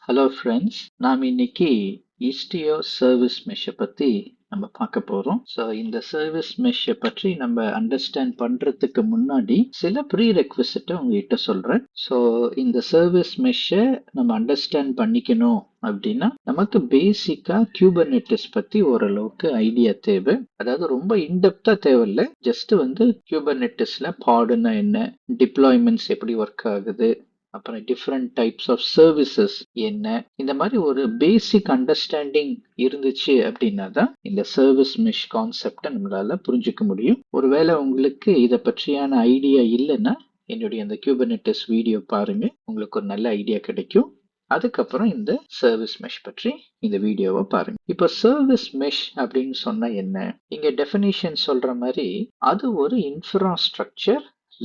Hello friends, நாம் இன்னைக்கு Istio service மெஷ்ஷை பற்றி நம்ம பார்க்க போகிறோம். ஸோ இந்த சர்வீஸ் மெஷ்ஷை பற்றி நம்ம அண்டர்ஸ்டாண்ட் பண்ணுறதுக்கு முன்னாடி சில ப்ரீ ரெக்வசிட்டை உங்ககிட்ட சொல்கிறேன். ஸோ இந்த சர்வீஸ் மெஷ்ஷை நம்ம அண்டர்ஸ்டாண்ட் பண்ணிக்கணும் அப்படின்னா நமக்கு பேசிக்காக கியூபர்நெட்டிஸ் பற்றி ஓரளவுக்கு ஐடியா தேவை. அதாவது ரொம்ப இன்டெப்த்தாக தேவையில்லை, ஜஸ்ட் கியூபர்நெட்டிஸில் பாடுன்னா என்ன, டிப்ளாய்மெண்ட்ஸ் எப்படி ஒர்க் ஆகுது, அப்புறம் டிஃப்ரெண்ட் டைப்ஸ் ஆஃப் சர்வீசஸ் என்ன, இந்த மாதிரி ஒரு பேசிக் அண்டர்ஸ்டாண்டிங் இருந்துச்சு அப்படின்னா தான் இந்த சர்வீஸ் மெஷ் கான்செப்டை நம்மளால புரிஞ்சுக்க முடியும். ஒருவேளை உங்களுக்கு இதை பற்றியான ஐடியா இல்லைன்னா என்னுடைய அந்த கியூபர்நெட்டிஸ் வீடியோ பாருங்க, உங்களுக்கு ஒரு நல்ல ஐடியா கிடைக்கும். அதுக்கப்புறம் இந்த சர்வீஸ் மெஷ் பற்றி இந்த வீடியோவை பாருங்க. இப்போ சர்வீஸ் மெஷ் அப்படின்னு சொன்னா என்ன? இங்க டெஃபினிஷன் சொல்ற மாதிரி அது ஒரு இன்ஃப்ராஸ்ட்ரக்சர்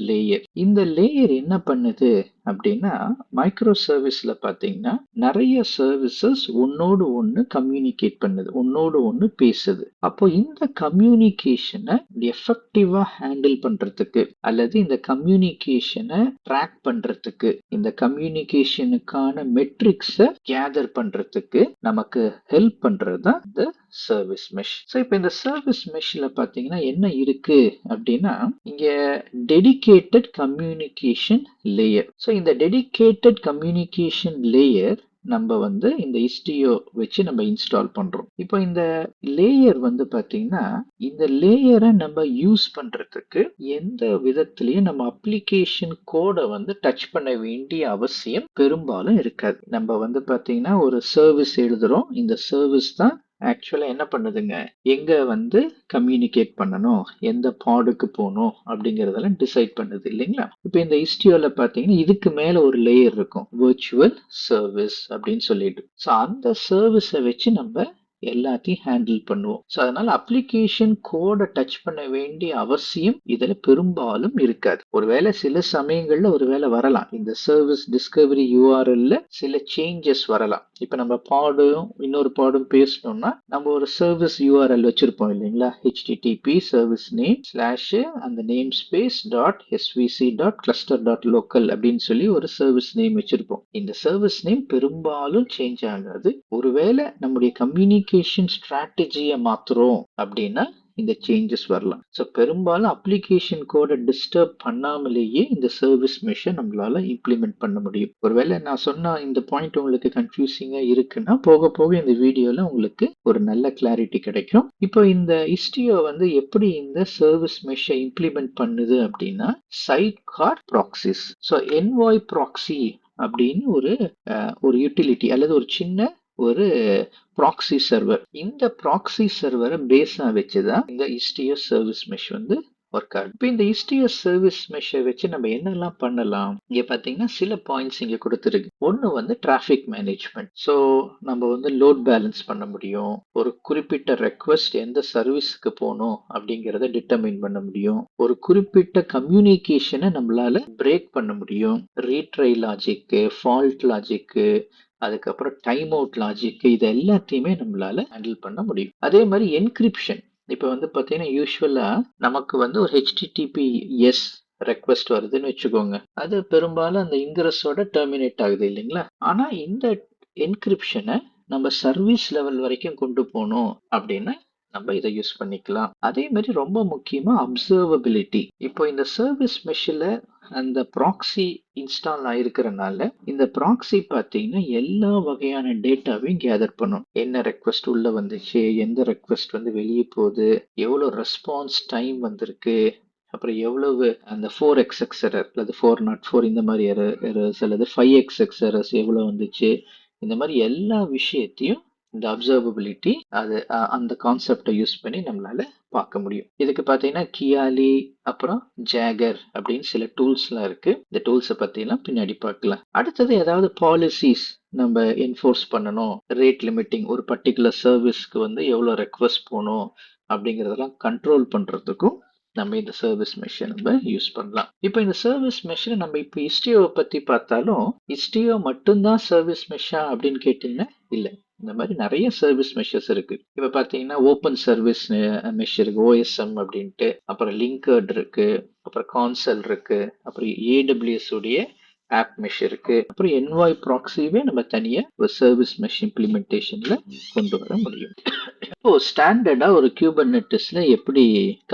லேயர். இந்த லேயர் என்ன பண்ணுது அப்படின்னா, மைக்ரோ சர்வீஸ்ல பாத்தீங்கன்னா நிறைய சர்வீசஸ் ஒன்னோடு ஒன்னு கம்யூனிகேட் பண்ணுது, ஒன்னோடு ஒன்னு பேசுது. அப்போ இந்த கம்யூனிகேஷனை எஃபெக்டிவா ஹேண்டில் பண்றதுக்கு அல்லது இந்த கம்யூனிகேஷனை ட்ராக் பண்றதுக்கு, இந்த கம்யூனிகேஷனுக்கான மெட்ரிக்ஸை கேதர் பண்றதுக்கு நமக்கு ஹெல்ப் பண்றது தான் இந்த சர்வீஸ் மெஷ். ஸோ இப்போ இந்த சர்வீஸ் மெஷ்ல பாத்தீங்கன்னா என்ன இருக்கு அப்படின்னா, இங்க டெடிகேட்டட் கம்யூனிகேஷன் லேயர். ஸோ இந்த டெடிகேட்டட் கம்யூனிகேஷன் லேயர் நம்ம இந்த Istio வச்சு நம்ம இன்ஸ்டால் பண்றோம். இப்போ இந்த லேயர் பாத்தீங்கன்னா, இந்த லேயரை நம்ம யூஸ் பண்றதுக்கு எந்த விதத்திலையும் நம்ம அப்ளிகேஷன் கோடை டச் பண்ண வேண்டிய அவசியம் பெரும்பாலும் இருக்காது. நம்ம பாத்தீங்கன்னா ஒரு சர்வீஸ் எழுதுறோம், இந்த சர்வீஸ் தான் ஆக்சுவலா என்ன பண்ணுதுங்க, எங்க கம்யூனிகேட் பண்ணணும், எந்த பாடுக்கு போகணும் அப்படிங்கறதெல்லாம் டிசைட் பண்ணுது இல்லைங்களா. இப்போ இந்த Istioல பாத்தீங்கன்னா இதுக்கு மேல ஒரு லேயர் இருக்கும், விர்ச்சுவல் சர்வீஸ் அப்படின்னு சொல்லிட்டு. ஸோ அந்த சர்வீஸை வச்சு நம்ம எல்லாத்தையும் ஹேண்டில் பண்ணுவோம். ஸோ அதனால அப்ளிகேஷன் கோடை டச் பண்ண வேண்டிய அவசியம் இதுல பெரும்பாலும் இருக்காது. ஒருவேளை சில சமயங்கள்ல ஒருவேளை வரலாம், இந்த சர்வீஸ் டிஸ்கவரி யூஆர்எல்ல சில சேஞ்சஸ் வரலாம். இப்ப நம்ம பாடும் இன்னொரு பாடும் பேசணும்னா நம்ம ஒரு சர்வீஸ் யூஆர்எல் வச்சிருப்போம் இல்லைங்களா, http சர்வீஸ் நேம் ஸ்லாஷ் அந்த name space dot svc dot cluster dot local அப்படின்னு சொல்லி ஒரு சர்வீஸ் நேம் வச்சிருப்போம். இந்த சர்வீஸ் நேம் பெரும்பாலும் சேஞ்ச் ஆகாது. ஒருவேளை நம்முடைய கம்யூனிகேஷன் ஸ்ட்ராட்டஜியை மாத்துறோம் அப்படின்னா இந்த சேஞ்சஸ் வரலாம். ஸோ பெரும்பாலும் அப்ளிகேஷன் கோடை டிஸ்டர்ப் பண்ணாமலேயே இந்த சர்வீஸ் மெஷை நம்மளால இம்ப்ளிமெண்ட் பண்ண முடியும். ஒருவேளை நான் சொன்ன இந்த பாயிண்ட் உங்களுக்கு கன்ஃபியூசிங்கா இருக்குன்னா போக போக இந்த வீடியோல உங்களுக்கு ஒரு நல்ல கிளாரிட்டி கிடைக்கும். இப்போ இந்த Istio எப்படி இந்த சர்வீஸ் மெஷை இம்ப்ளிமெண்ட் பண்ணுது அப்படின்னா, sidecar proxies. So envoy proxy அப்படின்னு ஒரு யூட்டிலிட்டி அல்லது ஒரு சின்ன ஒரு ப்ராக்சி சர்வர். இந்த ப்ராக்சி சர்வரை பேஸா வச்சுதான் இந்த Istio சர்வீஸ் மெஷ் ஒர்க் ஆகும். இப்போ இந்த Istio சர்வீஸ் மெஷை வச்சு நம்ம என்னெல்லாம் பண்ணலாம், இங்க பாத்தீங்கன்னா சில பாயிண்ட்ஸ் இங்க கொடுத்துருக்கு. ஒன்னு டிராஃபிக் மேனேஜ்மெண்ட். ஸோ நம்ம லோட் பேலன்ஸ் பண்ண முடியும், ஒரு குறிப்பிட்ட ரெக்வஸ்ட் எந்த சர்வீஸ்க்கு போகணும் அப்படிங்கறத டிட்டர்மைன் பண்ண முடியும், ஒரு குறிப்பிட்ட கம்யூனிகேஷனை நம்மளால பிரேக் பண்ண முடியும், ரீட்ரை லாஜிக்கு, ஃபால்ட் லாஜிக்கு, அதுக்கப்புறம் டைம் அவுட் லாஜிக், இது எல்லாத்தையுமே நம்மளால ஹேண்டில் பண்ண முடியும். அதே மாதிரி என்கிரிப்ஷன். இப்ப பாத்தீங்கன்னா யூஸ்வலா நமக்கு ஒரு HTTPS ரெக்வெஸ்ட் வருதுன்னு வச்சுக்கோங்க, அது பெரும்பாலும் அந்த இங்கிரஸோட டெர்மினேட் ஆகுது இல்லைங்களா. ஆனா இந்த என்கிரிப்ஷனை நம்ம சர்வீஸ் லெவல் வரைக்கும் கொண்டு போகணும் அப்படின்னா நம்ம இதை யூஸ் பண்ணிக்கலாம். அதே மாதிரி ரொம்ப முக்கியமா அப்சர்வபிலிட்டி. இப்போ இந்த சர்வீஸ் மெஷ்ல அந்த ப்ராக்சி இன்ஸ்டால் ஆயிருக்கிறனால இந்த ப்ராக்சி பாத்தீங்கன்னா எல்லா வகையான டேட்டாவையும் கேதர் பண்ணும். என்ன ரெக்வெஸ்ட் உள்ள வந்துச்சு, எந்த ரெக்வெஸ்ட் வெளியே போகுது, எவ்வளவு ரெஸ்பான்ஸ் டைம் வந்திருக்கு, அப்புறம் எவ்வளவு அந்த 4xx எரர் அல்லது 404 இந்த மாதிரி எரர்ஸ் அல்லது 5xx எரர்ஸ் எவ்வளவு வந்துச்சு, இந்த மாதிரி எல்லா விஷயத்தையும் இந்த அப்சர்வபிலிட்டி அது அந்த கான்செப்டை யூஸ் பண்ணி நம்மளால பார்க்க முடியும். இதுக்கு பார்த்தீங்கன்னா கியாலி அப்புறம் ஜேகர் அப்படின்னு சில டூல்ஸ்லாம் இருக்கு. இந்த டூல்ஸை பற்றிலாம் பின்னாடி பார்க்கலாம். அடுத்தது ஏதாவது பாலிசிஸ் நம்ம என்ஃபோர்ஸ் பண்ணணும், ரேட் லிமிட்டிங், ஒரு பர்டிகுலர் சர்வீஸ்க்கு எவ்வளோ ரெக்வஸ்ட் போகணும் அப்படிங்கிறதெல்லாம் கண்ட்ரோல் பண்ணுறதுக்கும் நம்ம இந்த சர்வீஸ் மெஷை நம்ம யூஸ் பண்ணலாம். இப்போ இந்த சர்வீஸ் மெஷினை நம்ம இப்போ Istio பற்றி பார்த்தாலும் Istio மட்டும்தான் சர்வீஸ் மெஷா அப்படின்னு கேட்டிங்கன்னா இல்லை, இந்த மாதிரி நிறைய சர்வீஸ் மெஷஸ் இருக்கு. இப்ப பாத்தீங்கன்னா ஓப்பன் சர்வீஸ் மெஷ் இருக்கு, OSM அப்படின்ட்டு, அப்புறம் லிங்கர்ட் இருக்கு, அப்புறம் கான்சல் இருக்கு, அப்புறம் AWS உடைய ஆப் மெஷ் இருக்கு. அப்புறம் என்வாய் ப்ராக்ஸிவே நம்ம தனியா ஒரு சர்வீஸ் மெஷ் இம்ப்ளிமெண்டேஷன்ல கொண்டு வர முடியும். இப்போ ஸ்டாண்டர்டா ஒரு கியூபர்நெட்டிஸ்ல எப்படி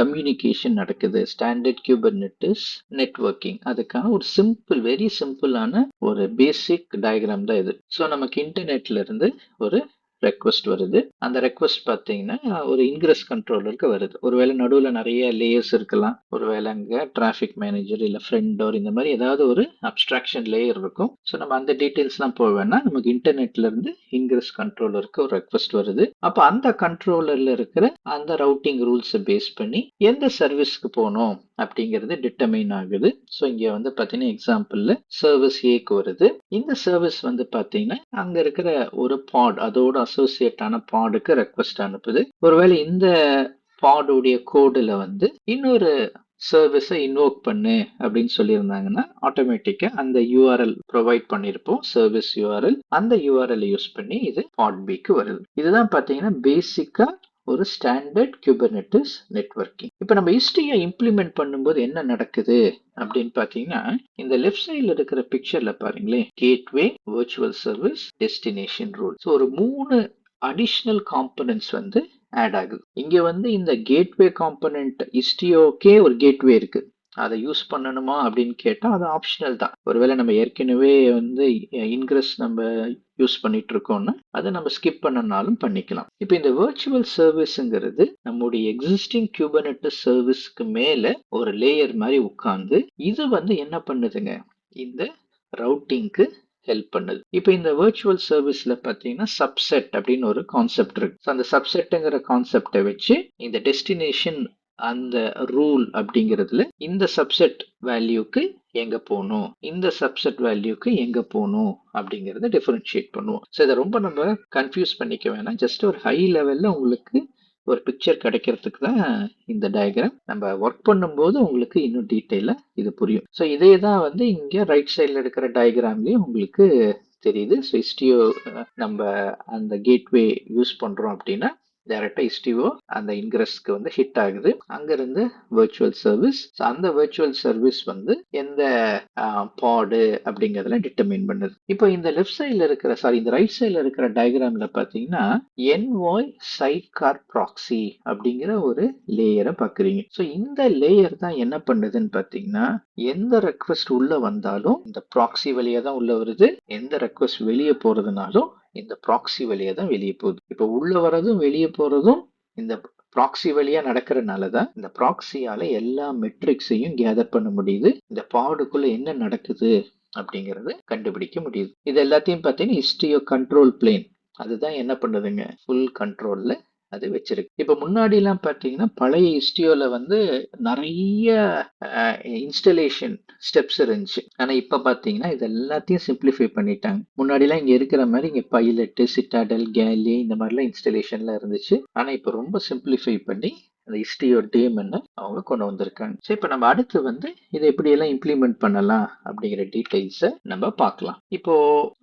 கம்யூனிகேஷன் நடக்குது, ஸ்டாண்டர்ட் கியூபர்நெட்டிஸ் நெட்வொர்க்கிங், அதுக்கான ஒரு சிம்பிள், வெரி சிம்பிளான ஒரு பேசிக் டயக்ராம் தான் இது. ஸோ நமக்கு இன்டர்நெட்ல இருந்து ஒரு ரெக்வஸ்ட் வருது. அந்த ரெக்வஸ்ட் பார்த்தீங்கன்னா ஒரு இன்கிரஸ் கண்ட்ரோலருக்கு வருது. ஒருவேளை நடுவில் நிறைய லேயர்ஸ் இருக்கலாம். ஒருவேளை அங்கே டிராஃபிக் மேனேஜர் இல்லை ஃப்ரெண்ட் டோர் இந்த மாதிரி ஏதாவது ஒரு அப்ஸ்ட்ராக்ஷன் லேயர் இருக்கும். ஸோ நம்ம அந்த டீட்டெயில்ஸ்லாம் போக வேணாம். நமக்கு இன்டர்நெட்ல இருந்து இன்கிரஸ் கண்ட்ரோலருக்கு ஒரு ரெக்வஸ்ட் வருது. அப்போ அந்த கண்ட்ரோலர்ல இருக்கிற அந்த ரவுட்டிங் ரூல்ஸை பேஸ் பண்ணி எந்த சர்வீஸ்க்கு போகணும் அப்படிங்கிறது டிட்டர்மைன் ஆகுது. ஸோ இங்கே வந்து பார்த்தீங்கன்னா எக்ஸாம்பிளில் சர்வீஸ் ஏக்கு வருது. இந்த சர்வீஸ் வந்து பார்த்தீங்கன்னா அங்கே இருக்கிற ஒரு பாட், அதோட அசோசியேட் ஆன பாடுக்கு ரெக்வஸ்ட் அனுப்புது. ஒருவேளை இந்த பாடுடைய கோடில் வந்து இன்னொரு சர்வீஸை இன்வோக் பண்ணு அப்படின்னு சொல்லியிருந்தாங்கன்னா ஆட்டோமேட்டிக்கா அந்த யூஆர்எல் ப்ரொவைட் பண்ணியிருப்போம், சர்வீஸ் யூஆர்எல். அந்த யூஆர்எல் யூஸ் பண்ணி இது பாட் பிக்கு வருது. இதுதான் பார்த்தீங்கன்னா பேசிக்கா ஒரு ஸ்டாண்டர்ட் குபர்னெட்டிஸ் நெட்வொர்க்கிங். இப்போ நம்ம இஸ்டியை இம்ப்ளிமெண்ட் பண்ணும்போது என்ன நடக்குது அப்படின்னு பார்த்தீங்கன்னா, இந்த லெஃப்ட் சைடில் இருக்கிற பிக்சர்ல பாருங்களேன், gateway, virtual service, destination rule. So ஒரு 3 அடிஷ்னல் காம்பனன்ட்ஸ் வந்து ஆட் ஆகுது. இங்க வந்து இந்த கேட்வே காம்பனன்ட் இஸ்டியோக்கே ஒரு கேட்வே இருக்கு. அதை யூஸ் பண்ணணுமா அப்படின்னு கேட்டா அது ஆப்ஷனல் தான். ஒருவேளை நம்ம ஏற்கனவே வந்து இன்கிரஸ் நம்ம யூஸ் பண்ணிட்டு இருக்கோம்னா அதை நம்ம ஸ்கிப் பண்ணனாலும் பண்ணிக்கலாம். இப்போ இந்த வர்ச்சுவல் சர்வீஸ்ங்கிறது நம்முடைய எக்ஸிஸ்டிங் குபர்னெட்டிஸ் சர்வீஸ்க்கு மேல ஒரு லேயர் மாதிரி உட்கார்ந்து இது வந்து என்ன பண்ணுதுங்க, இந்த ரவுட்டிங்க்கு ஹெல்ப் பண்ணுது. இப்போ இந்த வர்ச்சுவல் சர்வீஸ்ல பார்த்தீங்கன்னா சப்செட் அப்படின்னு ஒரு கான்செப்ட் இருக்கு. ஸோ அந்த சப்செட்டுங்கிற கான்செப்டை வச்சு இந்த டெஸ்டினேஷன் அந்த ரூல் அப்படிங்கிறதுல இந்த சப்செட் வேல்யூக்கு எங்க போகணும், இந்த சப்செட் வேல்யூக்கு எங்க போகணும் அப்படிங்கிறத டிஃபரன்ஷியேட் பண்ணுவோம். ஸோ இதை ரொம்ப நம்ம கன்ஃபியூஸ் பண்ணிக்க வேணாம். ஜஸ்ட் ஒரு ஹை லெவல்ல உங்களுக்கு ஒரு பிக்சர் கிடைக்கிறதுக்கு தான் இந்த டயக்ராம். நம்ம ஒர்க் பண்ணும்போது உங்களுக்கு இன்னும் டீட்டெயிலா இது புரியும். ஸோ இதே தான் வந்து இங்க ரைட் சைடில் இருக்கிற டயக்ராம்லயும் உங்களுக்கு தெரியுது. ஸோ இஸ்டியோ நம்ம அந்த கேட்வே யூஸ் பண்றோம் அப்படின்னா டைரக்டா இஸ்டிஓ அந்த இன்கிரஸ்க்கு வந்து ஹிட் ஆகுது. அங்கிருந்து வர்ச்சுவல் சர்வீஸ், அந்த வர்ச்சுவல் சர்வீஸ் வந்து எந்த பாடு அப்படிங்கறதுல டிட்டர்மின் பண்ணுது. இப்போ இந்த லெஃப்ட் சைட்ல இருக்கிற இந்த ரைட் சைட்ல இருக்கிற டயக்ராம்ல பாத்தீங்கன்னா என்வாய் சைட் கார் ப்ராக்ஸி அப்படிங்கிற ஒரு லேயரை பாக்குறீங்க. ஸோ இந்த லேயர் தான் என்ன பண்ணுதுன்னு பாத்தீங்கன்னா எந்த ரெக்வஸ்ட் உள்ள வந்தாலும் இந்த ப்ராக்ஸி வழியா தான் உள்ள வருது. எந்த ரெக்வஸ்ட் வெளியே போறதுனாலும் இந்த ப்ராக்ஸி வழியா தான் வெளியே போகுது. இப்போ உள்ள வரதும் வெளியே போறதும் இந்த ப்ராக்ஸி வழியா நடக்கிறதுனால தான் இந்த ப்ராக்ஸியால எல்லா மெட்ரிக்ஸையும் கேதர் பண்ண முடியுது. இந்த பாடுக்குள்ள என்ன நடக்குது அப்படிங்கறது கண்டுபிடிக்க முடியுது. இது எல்லாத்தையும் பார்த்தீங்கன்னா இஸ்டியோ கண்ட்ரோல் பிளேன் அதுதான் என்ன பண்ணுதுங்க, ஃபுல் கண்ட்ரோல்ல அது வச்சிருக்கு. இப்ப முன்னாடி எல்லாம் பாத்தீங்கன்னா பழைய இஸ்டியோல வந்து நிறைய இன்ஸ்டலேஷன் ஸ்டெப்ஸ் இருந்துச்சு. ஆனா இப்ப பாத்தீங்கன்னா இது எல்லாத்தையும் சிம்பிளிஃபை பண்ணிட்டாங்க. முன்னாடி எல்லாம் இங்க இருக்கிற மாதிரி இங்க பைலட், சிட்டாடல், கேலி இந்த மாதிரிலாம் இன்ஸ்டலேஷன்லாம் இருந்துச்சு. ஆனா இப்ப ரொம்ப சிம்பிளிஃபை பண்ணி அந்த இஸ்டியோ டேம்னு அவங்க கொண்டு வந்திருக்காங்க. ஸோ இப்போ நம்ம அடுத்து வந்து இதை எப்படி எல்லாம் இம்ப்ளிமெண்ட் பண்ணலாம் அப்படிங்கிற டீடைல்ஸை நம்ம பார்க்கலாம். இப்போ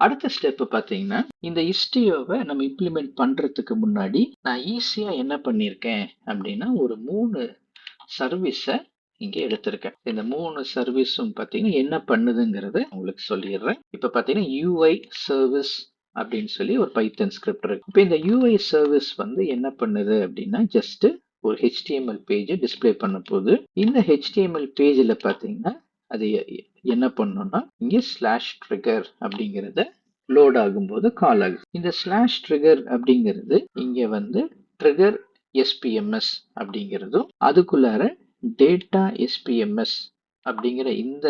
அடுத்த ஸ்டெப் பார்த்தீங்கன்னா இந்த இஸ்டியோவை நம்ம இம்ப்ளிமெண்ட் பண்றதுக்கு முன்னாடி நான் ஈஸியா என்ன பண்ணியிருக்கேன் அப்படின்னா ஒரு 3 சர்வீஸை இங்க எடுத்திருக்கேன். இந்த 3 சர்வீஸும் பார்த்தீங்கன்னா என்ன பண்ணுதுங்கிறத உங்களுக்கு சொல்லிடுறேன். இப்போ பார்த்தீங்கன்னா யூஐ சர்வீஸ் அப்படின்னு சொல்லி ஒரு பைத்தன் ஸ்கிரிப்ட் இருக்கு. இப்போ இந்த யூஐ சர்வீஸ் வந்து என்ன பண்ணுது அப்படின்னா ஜஸ்ட் ஒரு HTML பேஜை டிஸ்பிளே பண்ண போகுது. இந்த HTML பேஜில் பார்த்தீங்கன்னா அது என்ன பண்ணணும்னா இங்கே ஸ்லாஷ் ட்ரிகர் அப்படிங்கிறத லோட் ஆகும்போது கால் ஆகுது. இந்த ஸ்லாஷ் ட்ரிகர் அப்படிங்கிறது இங்க வந்து ட்ரிகர் SPMS அப்படிங்கிறதும் அதுக்குள்ளார டேட்டா SPMS அப்படிங்கிற இந்த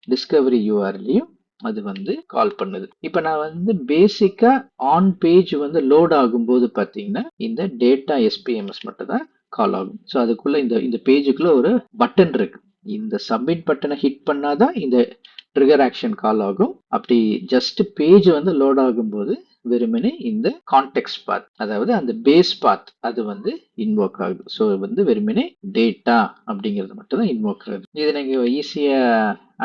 டிஸ்கவரி யூஆர்லையும் அது வந்து கால் பண்ணுது. இப்ப நான் வந்து பேசிக்கா ஆன் பேஜ் வந்து லோட் ஆகும்போது பாத்தீங்கன்னா இந்த டேட்டா SPMS மட்டும் தான் கால் ஆகும். ஸோ அதுக்குள்ள இந்த பேஜுக்குள்ள ஒரு பட்டன் இருக்கு. இந்த சப்மிட் பட்டனை ஹிட் பண்ணாதான் இந்த ட்ரிகர் ஆக்ஷன் கால் ஆகும். அப்படி ஜஸ்ட் பேஜ் வந்து லோட் ஆகும்போது வெறுமனே இந்த கான்டெக்ஸ்ட் பாத், அதாவது அந்த பேஸ் பாத் அது வந்து இன்வோக் ஆகுது. ஸோ வந்து வெறுமனே டேட்டா அப்படிங்கிறது மட்டும் தான் இன்வோக் ஆகுது. இதை நீங்க ஈஸியா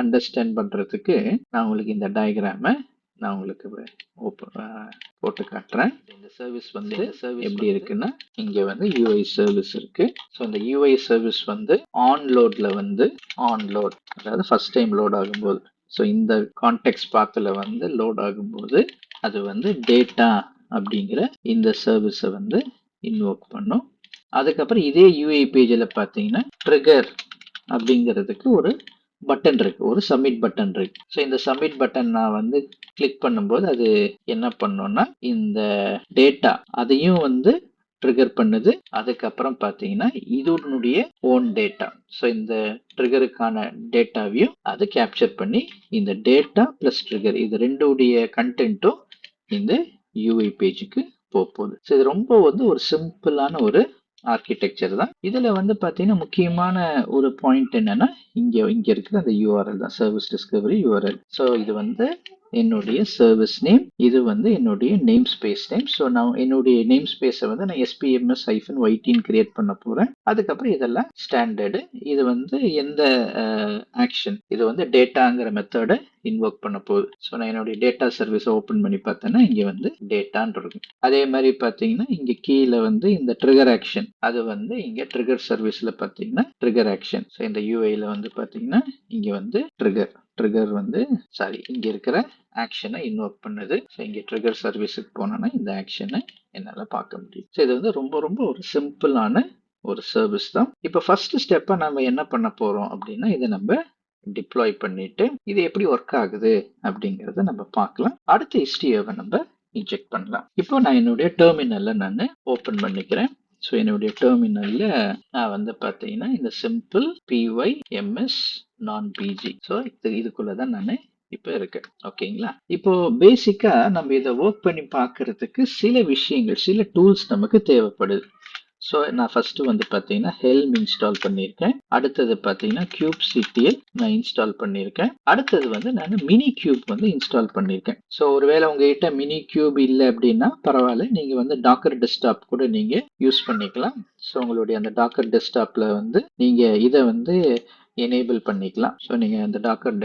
அண்டர்ஸ்டாண்ட் பண்றதுக்கு நான் உங்களுக்கு இந்த டயக்ராமை நான் உங்களுக்கு போட்டு காட்டுறேன். இந்த சர்வீஸ் வந்து எப்படி இருக்குன்னா இங்க வந்து யூஐ சர்வீஸ் இருக்கு. ஸோ இந்த யூஐ சர்வீஸ் வந்து ஆன் லோட்ல வந்து அதாவது ஃபர்ஸ்ட் டைம் லோட் ஆகும்போது ஸோ இந்த கான்டெக்ஸ்ட் பாத்தில் வந்து லோட் ஆகும்போது அது வந்து டேட்டா அப்படிங்கிற இந்த சர்வீஸை வந்து இன்வோக் பண்ணும். அதுக்கப்புறம் இதே யூஐ பேஜில் பார்த்தீங்கன்னா ட்ரிகர் அப்படிங்கிறதுக்கு ஒரு பட்டன் இருக்கு, ஒரு சப்மிட் பட்டன் இருக்கு. ஸோ இந்த சப்மிட் பட்டன் நான் வந்து கிளிக் பண்ணும்போது அது என்ன பண்ணும்னா இந்த டேட்டா அதையும் வந்து ட்ரிகர் பண்ணுது. அதுக்கப்புறம் பார்த்தீங்கன்னா இதனுடைய ஓன் டேட்டா, ஸோ இந்த ட்ரிகருக்கான டேட்டாவையும் அது கேப்சர் பண்ணி இந்த டேட்டா பிளஸ் ட்ரிகர் இது ரெண்டுடைய கண்டென்ட்டும் இந்த யூஐ பேஜுக்கு போகுது. ஸோ இது ரொம்ப வந்து ஒரு சிம்பிளான ஒரு ஆர்கிடெக்சர் தான். இதுல வந்து பாத்தீங்கன்னா முக்கியமான ஒரு பாயிண்ட் என்னன்னா இங்க இருக்கிற அந்த யூஆர்எல் தான், சர்வீஸ் டிஸ்கவரி யூஆர்எல். ஸோ இது வந்து என்னுடைய சர்வீஸ் நேம், இது வந்து என்னுடைய நேம் ஸ்பேஸ் நேம். ஸோ நான் என்னுடைய நேம் ஸ்பேஸை வந்து நான் SPMS-YTன்னு கிரியேட் பண்ண போறேன். அதுக்கப்புறம் இதெல்லாம் ஸ்டாண்டர்டு. இது வந்து எந்த ஆக்ஷன், இது வந்து டேட்டாங்கிற மெத்தடை இன்வோக் பண்ண போகுது. ஸோ நான் என்னுடைய டேட்டா சர்வீஸை ஓப்பன் பண்ணி பார்த்தேன்னா இங்கே வந்து டேட்டான்னு இருக்கும். அதே மாதிரி பார்த்தீங்கன்னா இங்கே கீழே வந்து இந்த ட்ரிகர் ஆக்ஷன், அது வந்து இங்கே ட்ரிகர் சர்வீஸில் பார்த்தீங்கன்னா ட்ரிகர் ஆக்ஷன். ஸோ இந்த யூஐயில் வந்து பார்த்தீங்கன்னா இங்கே வந்து ட்ரிகர் வந்து இங்கே இருக்கிற ஆக்ஷனை இன்வோக் பண்ணுது. ஸோ இங்கே ட்ரிகர் சர்வீஸுக்கு போனோன்னா இந்த ஆக்ஷனை என்னால் பார்க்க முடியும். ஸோ இது வந்து ரொம்ப ரொம்ப ஒரு சிம்பிளான ஒரு சர்வீஸ் தான். இப்போ ஃபர்ஸ்ட் ஸ்டெப்பை நம்ம என்ன பண்ண போறோம் அப்படின்னா இதை நம்ம டிப்ளாய் பண்ணிட்டு இது எப்படி ஒர்க் ஆகுது அப்படிங்கறத நம்ம பார்க்கலாம். அடுத்த HTML நம்ம இன்ஜெக்ட் பண்ணலாம். இப்போ நான் என்னுடைய டெர்மினல்ல நான் ஓபன் பண்ணிக்கிறேன். ஸோ என்னுடைய டெர்மினல்ல நான் வந்து பார்த்தீங்கன்னா இந்த சிம்பிள் PYMS நான் பிஜி, ஸோ இதுக்குள்ளதான் நான் இப்போ இருக்கு. ஓகேங்களா? இப்போ பேசிக்கா நம்ம இதை ஒர்க் பண்ணி பார்க்கறதுக்கு சில விஷயங்கள், சில டூல்ஸ் நமக்கு தேவைப்படுது. ஸோ நான் ஃபர்ஸ்ட் வந்து பார்த்தீங்கன்னா ஹெல்ம் இன்ஸ்டால் பண்ணியிருக்கேன். அடுத்தது பார்த்தீங்கன்னா kubectl நான் இன்ஸ்டால் பண்ணியிருக்கேன். அடுத்தது வந்து நான் மினி கியூப் வந்து இன்ஸ்டால் பண்ணியிருக்கேன். ஸோ ஒருவேளை உங்ககிட்ட மினி கியூப் இல்லை அப்படின்னா பரவாயில்ல, நீங்க வந்து டாக்கர் டெஸ்க்டாப் கூட நீங்க யூஸ் பண்ணிக்கலாம். ஸோ உங்களுடைய அந்த டாக்கர் டெஸ்க்டாப்ல வந்து நீங்க இதை வந்து எனேபிள் பண்ணிக்கலாம். ஸோ நீங்க அந்த டாக்கர்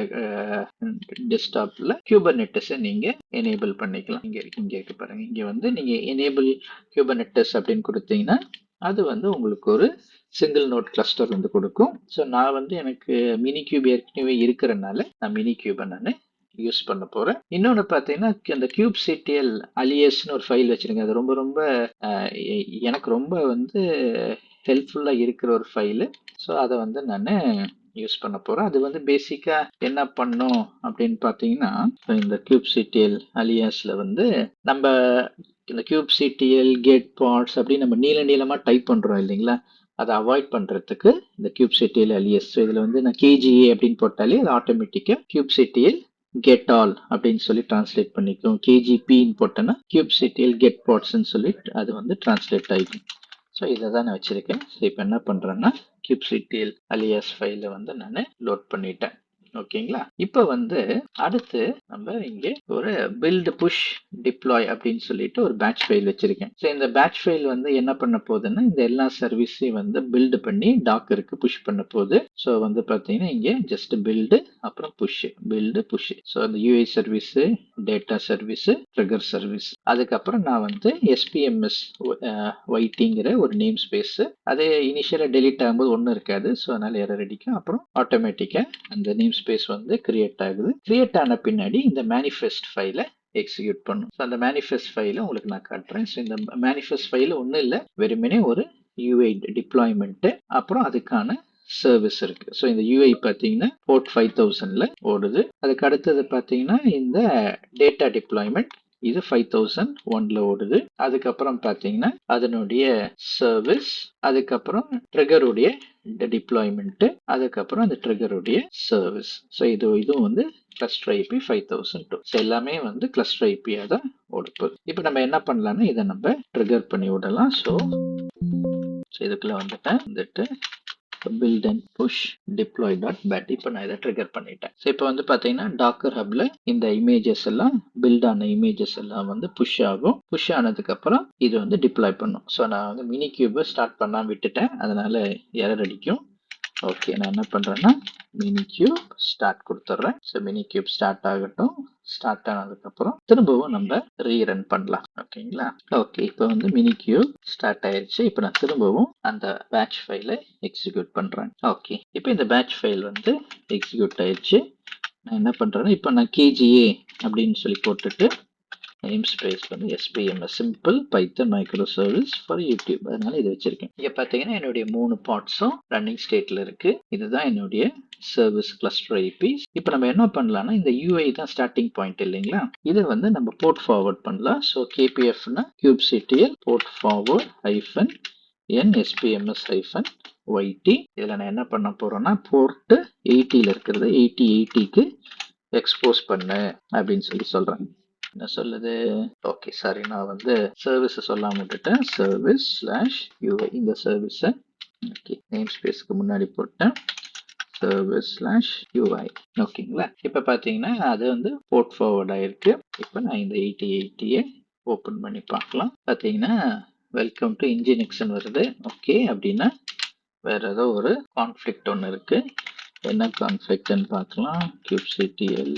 டெஸ்க்டாப்ல குபர்நெட்டிஸை நீங்க எனேபிள் பண்ணிக்கலாம். இங்க இருக்கு பாருங்க, இங்க வந்து நீங்க எனேபிள் குபர்நெட்டிஸ் அப்படின்னு கொடுத்தீங்கன்னா அது வந்து உங்களுக்கு ஒரு சிங்கிள் நோட் கிளஸ்டர் வந்து கொடுக்கும். ஸோ நான் வந்து எனக்கு மினி கியூப் ஏற்கனவே இருக்கிறனால நான் மினி கியூபை நான் யூஸ் பண்ண போறேன். இன்னொன்று பார்த்தீங்கன்னா அந்த kubectl aliasன்னு ஒரு ஃபைல் வச்சிருங்க. அது ரொம்ப ரொம்ப எனக்கு ரொம்ப வந்து ஹெல்ப்ஃபுல்லாக இருக்கிற ஒரு ஃபைலு. ஸோ அதை வந்து நான் யூஸ் பண்ண போறேன். அது வந்து பேசிக்கா என்ன பண்ணும் அப்படின்னு பார்த்தீங்கன்னா இந்த kubectl aliasல வந்து நம்ம இந்த kubectl get parts அப்படின்னு நம்ம நீளமா டைப் பண்றோம் இல்லைங்களா, அதை அவாய்ட் பண்றதுக்கு இந்த kubectl alias. ஸோ இதுல வந்து நான் KGA அப்படின்னு போட்டாலே அது ஆட்டோமேட்டிக்கா kubectl get all அப்படின்னு சொல்லி டிரான்ஸ்லேட் பண்ணிக்கும். KGPன்னு போட்டேன்னா kubectl get partsன்னு சொல்லி அது வந்து டிரான்ஸ்லேட் ஆகிக்கும். ஸோ இதை தான் நான் வச்சிருக்கேன். ஸோ இப்போ என்ன பண்றேன்னா kubectl alias ஃபைலை வந்து நான் லோட் பண்ணிட்டேன். ஓகேங்களா? இப்போ வந்து அடுத்து நம்ம இங்கே ஒரு build push deploy அப்படின்னு சொல்லிட்டு ஒரு பேட்ச் ஃபைல் வச்சிருக்கேன். ஸோ இந்த பேட்ச் ஃபைல் வந்து என்ன பண்ண போகுதுன்னா இந்த எல்லா சர்வீஸையும் வந்து பில்டு பண்ணி டாக்கருக்கு புஷ் பண்ண போகுது. ஸோ வந்து பார்த்தீங்கன்னா இங்கே ஜஸ்ட் பில்டு அப்புறம் புஷ், பில்டு புஷ். ஸோ அந்த UI service, data service, trigger service, அதுக்கப்புறம் நான் வந்து SPMS YTங்கிற ஒரு நேம் ஸ்பேஸ், அதே இனிஷியலா டெலிட் ஆகும்போது ஒன்றும் இருக்காது. ஸோ அதனால எரர் அடிக்கும். அப்புறம் ஆட்டோமேட்டிக்கா அந்த நேம் ஸ்பேஸ் வந்து கிரியேட் ஆகுது. கிரியேட் ஆன பின்னாடி இந்த மேனிஃபெஸ்ட் ஃபைலை எக்ஸிக்யூட் பண்ணும். ஸோ அந்த மேனிஃபெஸ்ட் ஃபைலை உங்களுக்கு நான் காட்டுறேன். ஸோ இந்த மேனிஃபெஸ்ட் ஃபைல் ஒன்றும் இல்லை, வெறுமனே ஒரு யூஐ டிப்ளாய்மெண்ட், அப்புறம் அதுக்கான சர்வீஸ் இருக்கு. ஸோ இந்த யூஐ பார்த்தீங்கன்னா போர்ட் 5000ல ஓடுது. அதுக்கு அடுத்தது பார்த்தீங்கன்னா இந்த டேட்டா டிப்ளாய்மெண்ட் இது 5001ல ஓடுது. அதுக்கப்புறம் பார்த்தீங்கன்னா அதனுடைய சர்வீஸ், அதுக்கப்புறம் ட்ரிகருடைய டிப்ளாய்மெண்ட், அதுக்கப்புறம் அந்த ட்ரிகருடைய சர்வீஸ். ஸோ இதுவும் வந்து கிளஸ்டர் ஐபி 5002. ஸோ எல்லாமே வந்து கிளஸ்டர் ஐபியா தான் ஓடுப்போகுது. இப்போ நம்ம என்ன பண்ணலாம்னா இதை நம்ம ட்ரிகர் பண்ணி விடலாம். ஸோ இதுக்குள்ள வந்துட்டு build and push deploy.bat. இப்போ நான் இதை ட்ரிகர் பண்ணிட்டேன். ஸோ இப்போ வந்து பார்த்தீங்கன்னா டாக்கர் ஹப்ல இந்த இமேஜஸ் எல்லாம் பில்ட் ஆன இமேஜஸ் எல்லாம் வந்து புஷ் ஆகும். புஷ் ஆனதுக்கு அப்புறம் இது வந்து டிப்ளாய் பண்ணும். ஸோ நான் வந்து மினி கியூபை ஸ்டார்ட் பண்ணாம விட்டுட்டேன், அதனால எரர் அடிக்கும். ஓகே, நான் என்ன பண்றேன்னா மினி கியூப் ஸ்டார்ட் கொடுத்துட்றேன். ஸோ மினி கியூப் ஸ்டார்ட் ஆகட்டும். ஸ்டார்ட் ஆனதுக்கப்புறம் திரும்பவும் நம்ம ரீரன் பண்ணலாம். ஓகேங்களா? ஓகே, இப்போ வந்து மினி கியூப் ஸ்டார்ட் ஆயிடுச்சு. இப்போ நான் திரும்பவும் அந்த பேட்ச் ஃபைலை எக்ஸிக்யூட் பண்றேன். ஓகே, இப்போ இந்த பேட்ச் ஃபைல் வந்து எக்ஸிக்யூட் ஆயிடுச்சு. நான் என்ன பண்ணுறேன்னா இப்போ நான் கேஜிஏ அப்படின்னு சொல்லி போட்டுட்டு நேம் ஸ்பேஸ் வந்து SPMS simple Python micro service for YouTube, அதனால இது வச்சிருக்கேன். இங்கே பார்த்தீங்கன்னா என்னுடைய 3 பார்ட்ஸும் ரன்னிங் ஸ்டேட்டில் இருக்கு. இதுதான் என்னுடைய சர்வீஸ் கிளஸ்டர் ஐபிஸ். இப்போ நம்ம என்ன பண்ணலாம்னா இந்த யூஐ தான் ஸ்டார்டிங் பாயிண்ட் இல்லைங்களா, இதை வந்து நம்ம போர்ட் ஃபார்வர்ட் பண்ணலாம். ஸோ கேபிஎஃப்னா kubectl port forward hyphen n SPMS hyphen YT. இதில் நான் என்ன பண்ண போறேன்னா போர்ட்டு 80ல் இருக்கிறது 8080க்கு எக்ஸ்போஸ் பண்ணு அப்படின்னு சொல்லி சொல்றேன். என்ன சொல்லுது? ஓகே சாரி, நான் வந்து சர்வீஸை சொல்லாம விட்டுட்டேன். சர்வீஸ் ஸ்லாஷ் யூஐ இந்த சர்வீஸை ஓகே நேம் ஸ்பேஸ்க்கு முன்னாடி போட்டேன். சர்வீஸ் ஸ்லாஷ் யூஐ ஓகேங்களா. இப்போ பார்த்தீங்கன்னா அது வந்து போர்ட் ஃபார்வர்ட் ஆயிருக்கு. இப்போ நான் இந்த 8080யை ஓப்பன் பண்ணி பார்க்கலாம். பார்த்தீங்கன்னா வெல்கம் டு இன்ஜினிக்ஸ்ன்னு வருது. ஓகே அப்படின்னா வேற ஏதோ ஒரு கான்ஃப்ளிக்ட் ஒன்று இருக்கு. என்ன கான்ஃப்ளிக்ட்னு பார்க்கலாம். kubectl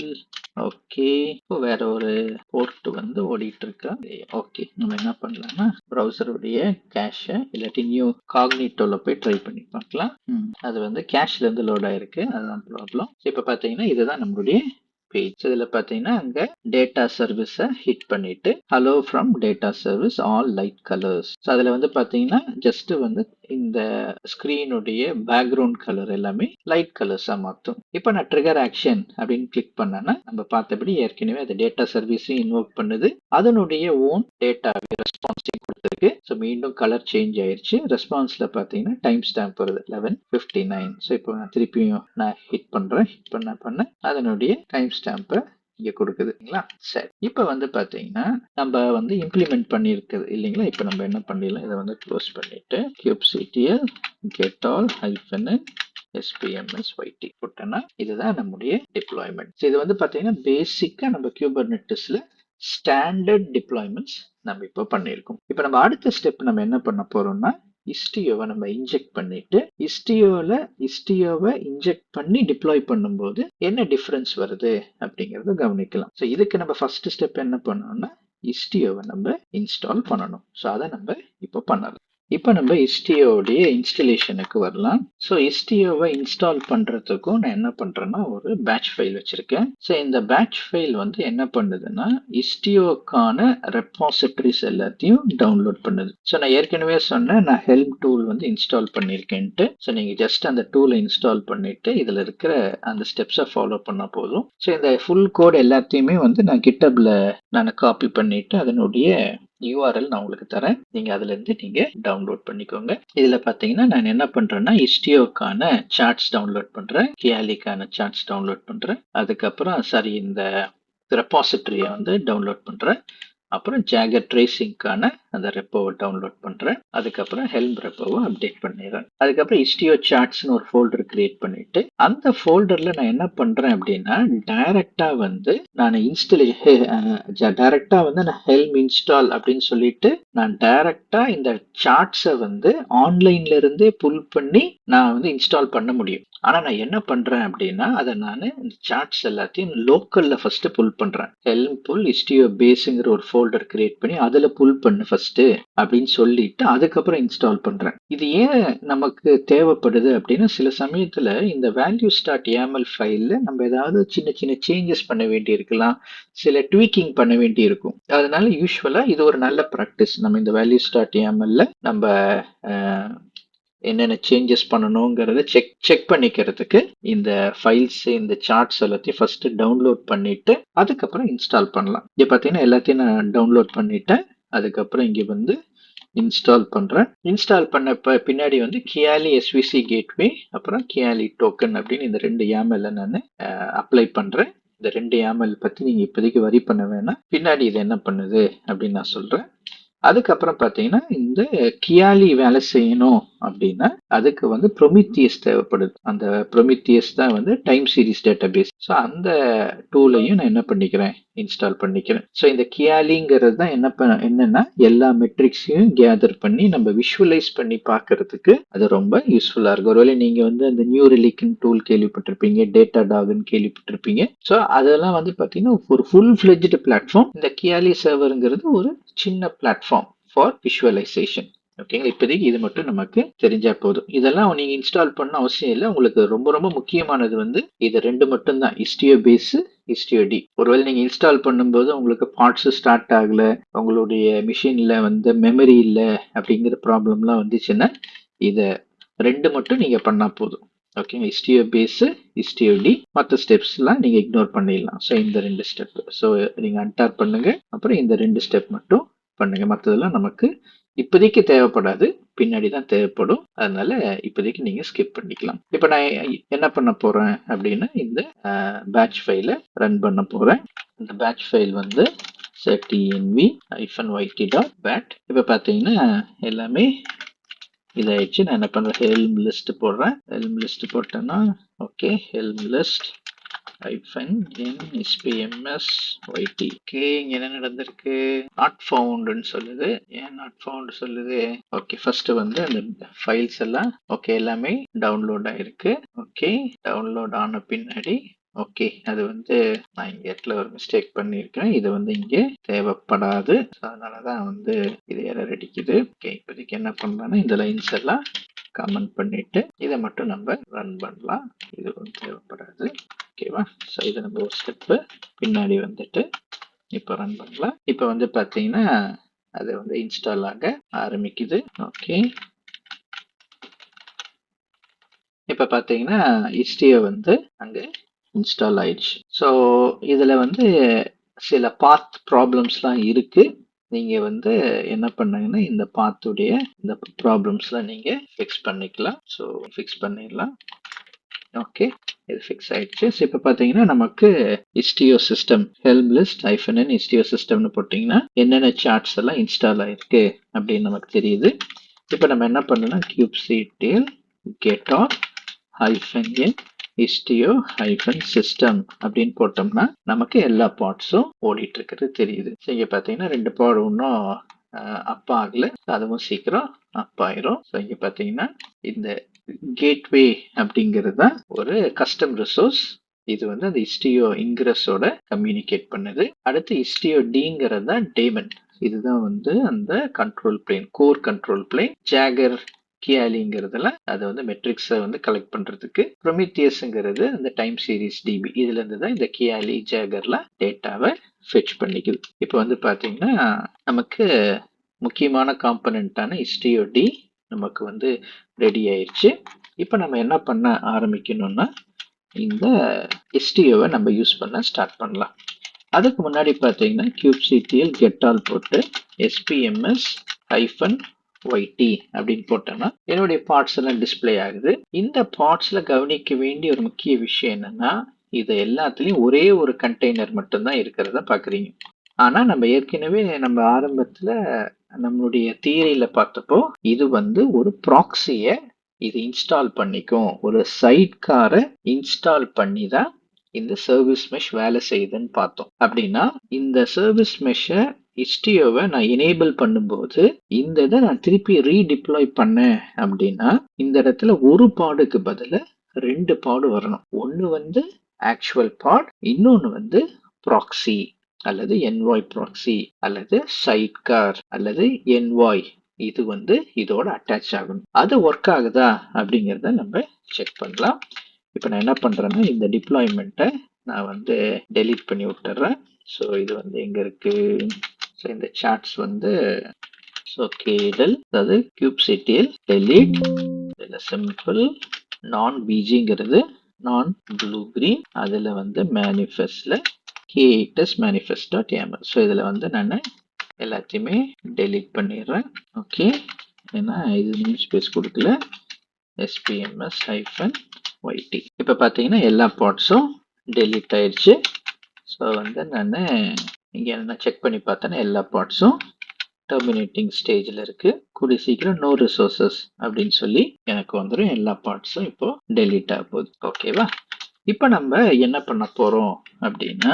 ஓகே, இப்போ வேற ஒரு போர்ட் வந்து ஓடிட்டு இருக்கா. ஓகே, நம்ம என்ன பண்ணலாம்னா ப்ரௌசருடைய கேஷை இல்லாட்டி நியூ காக்னிட்டோல போய் ட்ரை பண்ணி பார்க்கலாம். அது வந்து கேஷ்ல இருந்து லோட் ஆயிருக்கு, அதுதான் ப்ராப்ளம். இப்போ பார்த்தீங்கன்னா இதுதான் நம்மளுடைய பேஜ். இதில் பார்த்தீங்கன்னா அங்கே டேட்டா சர்வீஸை ஹிட் பண்ணிட்டு hello from data service all light colours. So அதில் வந்து பார்த்தீங்கன்னா ஜஸ்ட் வந்து இந்த ஸ்க்ரீனுடைய பேக்ரவுண்ட் கலர் எல்லாமே லைட் கலர்ஸாக மாற்றும். இப்போ நான் ட்ரிகர் ஆக்ஷன் அப்படின்னு கிளிக் பண்ணேன்னா நம்ம பார்த்தபடி ஏற்கனவே அது டேட்டா சர்வீஸையும் இன்வோக் பண்ணுது, அதனுடைய ஓன் டேட்டா ரெஸ்பான்ஸையும் கொடுத்துருக்கு. ஸோ மீண்டும் கலர் சேஞ்ச் ஆயிடுச்சு. ரெஸ்பான்ஸில் பார்த்தீங்கன்னா டைம் ஸ்டாம்ப் வருது 11:59. ஸோ இப்போ நான் திருப்பியும் நான் ஹிட் பண்ணுறேன். ஹிட் பண்ண அதனுடைய டைம் ஸ்டாம்பை இங்கே கொடுக்குதுங்களா. சரி, இப்போ வந்து பார்த்தீங்கன்னா நம்ம வந்து இம்ப்ளிமெண்ட் பண்ணியிருக்குது இல்லைங்களா. இப்போ நம்ம என்ன பண்ணிடலாம், இதை வந்து க்ளோஸ் பண்ணிட்டு kubectl get all hyphen SPMS YT போட்டோன்னா இதுதான் நம்முடைய டிப்ளாய்மெண்ட். இது வந்து பார்த்தீங்கன்னா பேசிக்காக நம்ம குபர்நெட்டிஸில் ஸ்டாண்டர்ட் டிப்ளாய்மெண்ட்ஸ் நம்ம இப்போ பண்ணியிருக்கோம். இப்போ நம்ம அடுத்த ஸ்டெப் நம்ம என்ன பண்ண போறோம்னா இஸ்டியோவை நம்ம இன்ஜெக்ட் பண்ணிட்டு இஸ்டியோவை இன்ஜெக்ட் பண்ணி டிப்ளாய் பண்ணும்போது என்ன டிஃபரன்ஸ் வருது அப்படிங்கறத கவனிக்கலாம். ஸோ இதுக்கு நம்ம ஃபர்ஸ்ட் ஸ்டெப் என்ன பண்ணணும்னா இஸ்டியோவை நம்ம இன்ஸ்டால் பண்ணணும். ஸோ அதை நம்ம இப்போ பண்ணலாம். இப்போ நம்ம இஸ்டியோடைய இன்ஸ்டலேஷனுக்கு வரலாம். ஸோ இஸ்டியோவை இன்ஸ்டால் பண்ணுறதுக்கும் நான் என்ன பண்ணுறேன்னா ஒரு பேட்ச் ஃபைல் வச்சுருக்கேன். ஸோ இந்த பேட்ச் ஃபைல் வந்து என்ன பண்ணுதுன்னா இஸ்டியோக்கான ரெப்பாசிட்டரிஸ் எல்லாத்தையும் டவுன்லோட் பண்ணுது. ஸோ நான் ஏற்கனவே சொன்னேன் நான் ஹெல்ம் டூல் வந்து இன்ஸ்டால் பண்ணியிருக்கேன்ட்டு. ஸோ நீங்கள் ஜஸ்ட் அந்த டூலை இன்ஸ்டால் பண்ணிவிட்டு இதில் இருக்கிற அந்த ஸ்டெப்ஸை ஃபாலோ பண்ணால் போதும். ஸோ இந்த ஃபுல் கோட் எல்லாத்தையுமே வந்து நான் கிட்டப்ல நான் காப்பி பண்ணிவிட்டு அதனுடைய URL நான் உங்களுக்கு தரேன். நீங்க அதுல இருந்து நீங்க டவுன்லோட் பண்ணிக்கோங்க. இதுல பாத்தீங்கன்னா நான் என்ன பண்றேன்னா இஸ்டியோக்கான சார்ட்ஸ் டவுன்லோட் பண்றேன், கியாலிக்கான சார்ட்ஸ் டவுன்லோட் பண்றேன், அதுக்கப்புறம் சரி இந்த ரெப்பாசிட்டரியை வந்து டவுன்லோட் பண்றேன், அப்புறம் ஜாகர் ட்ரேசிங்கான அந்த ரெப்போவை டவுன்லோட் பண்றேன், அதுக்கப்புறம் ஹெல்ம் ரெப்போவை அப்டேட் பண்ணிடுறேன். அதுக்கப்புறம் இஸ்டியோ சார்ட்ஸ்னு ஒரு ஃபோல்டர் கிரியேட் பண்ணிட்டு அந்த ஃபோல்டர்ல நான் என்ன பண்றேன் அப்படின்னா டைரக்டா வந்து நான் டைரக்டா வந்து நான் ஹெல்ம் இன்ஸ்டால் அப்படின்னு சொல்லிட்டு நான் டைரக்டா இந்த சார்ட்ஸை வந்து ஆன்லைன்ல இருந்தே புல் பண்ணி நான் வந்து இன்ஸ்டால் பண்ண முடியும். ஆனா நான் என்ன பண்றேன் அப்படின்னா அதை நான் இந்த சார்ட்ஸ் எல்லாத்தையும் லோக்கல்ல ஃபர்ஸ்ட் புல் பண்றேன். ஹெல்ம் புல் இஸ்டியோ பேஸ்ங்கிற ஒரு ஃபோல்டர் கிரியேட் பண்ணி அதுல புல் பண்ணு ஃபர்ஸ்ட் அப்படின்னு சொல்லிட்டு அதுக்கப்புறம் இன்ஸ்டால் பண்றேன். இது ஏன் நமக்கு தேவைப்படுது அப்படின்னா சில சமயத்துல இந்த values.yaml ஃபைல்ல நம்ம ஏதாவது சின்ன சின்ன சேஞ்சஸ் பண்ண வேண்டி இருக்கலாம், சில ட்வீக்கிங் பண்ண வேண்டி இருக்கும். அதனால யூஸ்வலா இது ஒரு நல்ல ப்ராக்டிஸ். நம்ம இந்த values.yaml நம்ம என்னென்ன சேஞ்சஸ் பண்ணணுங்கிறத செக் பண்ணிக்கிறதுக்கு இந்த ஃபைல்ஸ் இந்த சார்ட்ஸ் எல்லாத்தையும் ஃபர்ஸ்ட் டவுன்லோட் பண்ணிட்டு அதுக்கப்புறம் இன்ஸ்டால் பண்ணலாம். இங்க பார்த்தீங்கன்னா எல்லாத்தையும் நான் டவுன்லோட் பண்ணிட்டேன். அதுக்கப்புறம் இங்க வந்து இன்ஸ்டால் பண்றேன். இன்ஸ்டால் பண்ண பின்னாடி வந்து கியாலி எஸ்விசி கேட்வே அப்புறம் கியாலி டோக்கன் அப்படின்னு இந்த 2 YAML நான் அப்ளை பண்றேன். இந்த 2 YAML பத்தி நீங்க இப்போதைக்கு வரி பண்ண வேணாம், பின்னாடி இது என்ன பண்ணுது அப்படின்னு நான் சொல்றேன். அதுக்கப்புறம் பார்த்தீங்கன்னா இந்த கியாலி வேலை செய்யணும் அப்படின்னா அதுக்கு வந்து ப்ரொமித்தியஸ் தேவைப்படுது. அந்த ப்ரொமித்தியஸ் தான் வந்து டைம் சீரிஸ் டேட்டாபேஸ். ஸோ அந்த டூலையும் நான் என்ன பண்ணிக்கிறேன் இன்ஸ்டால் பண்ணிக்கிறேன். ஸோ இந்த கியாலிங்கிறது தான் என்னன்னா எல்லா மெட்ரிக்ஸையும் கேதர் பண்ணி நம்ம விஷுவலைஸ் பண்ணி பார்க்கறதுக்கு அது ரொம்ப யூஸ்ஃபுல்லா இருக்கும். ஒருவேளை நீங்க வந்து அந்த நியூ ரிலிக்ன் டூல் கேள்விப்பட்டிருப்பீங்க, டேட்டா டாக்னு கேள்விப்பட்டிருப்பீங்க. ஸோ அதெல்லாம் வந்து பார்த்தீங்கன்னா ஒரு ஃபுல் ஃபிளெஜ்டு பிளாட்ஃபார்ம். இந்த கியாலி சர்வருங்கிறது ஒரு சின்ன பிளாட்ஃபார்ம் ஃபார் விஷுவலைசேஷன். ஓகேங்களா. இப்போதைக்கு இது மட்டும் நமக்கு தெரிஞ்சா போதும். இதெல்லாம் நீங்க இன்ஸ்டால் பண்ண அவசியம் இல்லை. உங்களுக்கு ரொம்ப ரொம்ப முக்கியமானது வந்து இது 2 மட்டும் தான். Istio base, Istio D. ஒருவேளை நீங்க இன்ஸ்டால் பண்ணும்போது உங்களுக்கு பார்ட்ஸ் ஸ்டார்ட் ஆகல, உங்களுடைய மிஷின்ல வந்து மெமரி இல்ல அப்படிங்கிற ப்ராப்ளம்லாம் வந்துச்சுன்னா இத 2 மட்டும் நீங்க பண்ணா போதும். ஓகேங்க. Istio base, Istio D. மற்ற ஸ்டெப்ஸ்லாம் நீங்க இக்னோர் பண்ணிடலாம். ஸோ இந்த 2 ஸ்டெப். ஸோ நீங்க அன்டாப் பண்ணுங்க. அப்புறம் இந்த 2 ஸ்டெப் மட்டும் பண்ணுங்க. மற்றதெல்லாம் நமக்கு இப்போதைக்கு தேவைப்படாது. பின்னாடி தான் தேவைப்படும். அதனால இப்போதைக்கு நீங்க ஸ்கிப் பண்ணிக்கலாம். இப்போ நான் என்ன பண்ண போறேன் அப்படின்னா இந்த பேட்ச் ஃபைலை ரன் பண்ண போறேன். இந்த பேட்ச் ஃபைல் வந்து tnv-yt.bat. இப்போ பார்த்தீங்கன்னா எல்லாமே இதாயிடுச்சு. நான் என்ன பண்றேன், ஹெல்ம் லிஸ்ட் போடுறேன். ஹெல்ம் லிஸ்ட் போட்டேன்னா okay, helm list -n spms yt. Okay, இங்க என்ன நடந்திருக்கு, நாட் ஃபவுண்ட்னு சொல்லுது. ஏன் நாட் ஃபவுண்ட் சொல்லுது? ஓகே, ஃபர்ஸ்ட் வந்து அந்த ஃபைல்ஸ் எல்லாம் ஓகே எல்லாமே டவுன்லோட் ஆயிருக்கு. ஓகே, டவுன்லோட் ஆன பின்னாடி ஓகே அது வந்து நான் இங்க இடத்துல ஒரு மிஸ்டேக் பண்ணியிருக்கேன். இது வந்து இங்கே தேவைப்படாது. அதனாலதான் வந்து இது எரர் அடிக்குது. ஓகே, இப்போதைக்கு என்ன பண்றேன்னா இந்த லைன்ஸ் எல்லாம் கமெண்ட் பண்ணிட்டு இதை மட்டும் நம்ம ரன் பண்ணலாம். இது வந்து தேவைப்படாது. ஓகேவா. ஸோ இது நம்ம ஒரு ஸ்டெப்பு பின்னாடி வந்துட்டு இப்போ ரன் பண்ணலாம். இப்போ வந்து பார்த்தீங்கன்னா அது வந்து இன்ஸ்டால் ஆக ஆரம்பிக்குது. ஓகே, இப்போ பார்த்தீங்கன்னா Istio வந்து அங்கே இன்ஸ்டால் ஆயிடுச்சு. ஸோ இதில் வந்து சில பாத் ப்ராப்ளம்ஸ்லாம் இருக்கு. நீங்க வந்து என்ன பண்ணீங்கன்னா இந்த பாத்துடைய இந்த ப்ராப்ளம்ஸ்லாம் நீங்க ஃபிக்ஸ் பண்ணிக்கலாம். ஸோ ஃபிக்ஸ் பண்ணிடலாம். ஓகே, இது ஃபிக்ஸ் ஆயிடுச்சு. ஸோ இப்போ பார்த்தீங்கன்னா நமக்கு Istio system helm list -n Istio சிஸ்டம்னு போட்டிங்கன்னா என்னென்ன சார்ட்ஸ் எல்லாம் இன்ஸ்டால் ஆயிருக்கு அப்படின்னு நமக்கு தெரியுது. இப்போ நம்ம என்ன பண்ணலாம், kubectl -n Istio-system அப்படின்னு போட்டோம்னா நமக்கு எல்லா பார்ட்ஸும் ஓடிட்டு இருக்கிறது தெரியுது. இங்க பார்த்தீங்கன்னா 2 பார்ட் இன்னும் அப் ஆகல, அதுவும் சீக்கிரம் அப் ஆயிரும். ஸோ இங்க பார்த்தீங்கன்னா இந்த கேட்வே அப்படிங்கிறது தான் ஒரு கஸ்டம் ரிசோர்ஸ். இது வந்து அந்த Istio இன்கிரஸோட கம்யூனிகேட் பண்ணுது. அடுத்து Istio Dங்கிறது தான் டேமன். இதுதான் வந்து அந்த control plane, core control plane. Jaeger கியாலிங்கிறதுல அது வந்து மெட்ரிக்ஸை வந்து கலெக்ட் பண்றதுக்கு. ப்ரொமித்தியஸ்ங்கிறது அந்த டைம் சீரிஸ் டிபி. இதுல இருந்து தான் இந்த கியாலி ஜாகர்ல டேட்டாவை ஃபெச் பண்ணிக்குது. இப்போ வந்து பாத்தீங்கன்னா நமக்கு முக்கியமான காம்பனண்டான Istio D நமக்கு வந்து ரெடி ஆயிடுச்சு. இப்போ நம்ம என்ன பண்ண ஆரம்பிக்கணும்னா இந்த Istioவை நம்ம யூஸ் பண்ண ஸ்டார்ட் பண்ணலாம். அதுக்கு முன்னாடி பார்த்தீங்கன்னா kubectl getall போட்டு spms -yt அப்படின்னு போட்டோம்னா என்னுடைய பார்ட்ஸ் எல்லாம் டிஸ்பிளே ஆகுது. இந்த பார்ட்ஸ்ல கவனிக்க வேண்டிய ஒரு முக்கிய விஷயம் என்னன்னா இது எல்லாத்துலயும் ஒரே ஒரு கண்டெய்னர் மட்டும்தான் இருக்கிறத பாக்குறீங்க. ஆனா நம்ம ஏற்கனவே நம்ம ஆரம்பத்துல நம்மளுடைய தியரியில பார்த்தப்போ இது வந்து ஒரு ப்ராக்ஸிய இது இன்ஸ்டால் பண்ணிக்கும், ஒரு சைட் காரை இன்ஸ்டால் பண்ணி தான் இந்த சர்வீஸ் மெஷ் வேலை செய்யுதுன்னு பார்த்தோம். அப்படின்னா இந்த சர்வீஸ் மெஷ்ஷை Istioவை நான் எனேபிள் பண்ணும்போது இந்த இதை நான் திருப்பி ரீடிப்ளாய் பண்ணேன் அப்படின்னா இந்த இடத்துல ஒரு பாடுக்கு பதிலா 2 பாடு வரணும். ஒன்னு வந்து ஆக்சுவல் பாட், இன்னொன்னு வந்து ப்ராக்ஸி அல்லது envoy ப்ராக்ஸி அல்லது சைட் கார் அல்லது envoy. இது வந்து இதோட அட்டாச் ஆகணும். அது ஒர்க் ஆகுதா அப்படிங்கிறத நம்ம செக் பண்ணலாம். இப்போ நான் என்ன பண்றேன்னா இந்த டிப்ளாய்மெண்ட்டை நான் வந்து டெலீட் பண்ணி விட்டுறேன். ஸோ இது வந்து எங்க இருக்கு, ஸோ இந்த சார்ட்ஸ் வந்து ஸோ kdel அதாவது kubectl delete இதில் சிம்பிள் நான் பிஜிங்கிறது நான் ப்ளூ கிரீன், அதில் வந்து மேனிஃபெஸ்ட்ல k8s manifest.yaml. ஸோ இதில் வந்து நான் எல்லாத்தையுமே டெலீட் பண்ணிடுறேன். ஓகே, ஏன்னா இது நேம் ஸ்பேஸ் கொடுக்கல. spms-yt. இப்போ பார்த்தீங்கன்னா எல்லா பார்ட்ஸும் டெலீட் ஆயிடுச்சு. ஸோ வந்து நான் இங்கே என்ன செக் பண்ணி பார்த்தேன்னா எல்லா பார்ட்ஸும் டெர்மினேட்டிங் ஸ்டேஜில் இருக்கு. கூடிய சீக்கிரம் நோ ரிசோர்சஸ் அப்படின்னு சொல்லி எனக்கு வந்துடும். எல்லா பார்ட்ஸும் இப்போ டெலீட் ஆக போகுது. ஓகேவா. இப்போ நம்ம என்ன பண்ண போறோம் அப்படின்னா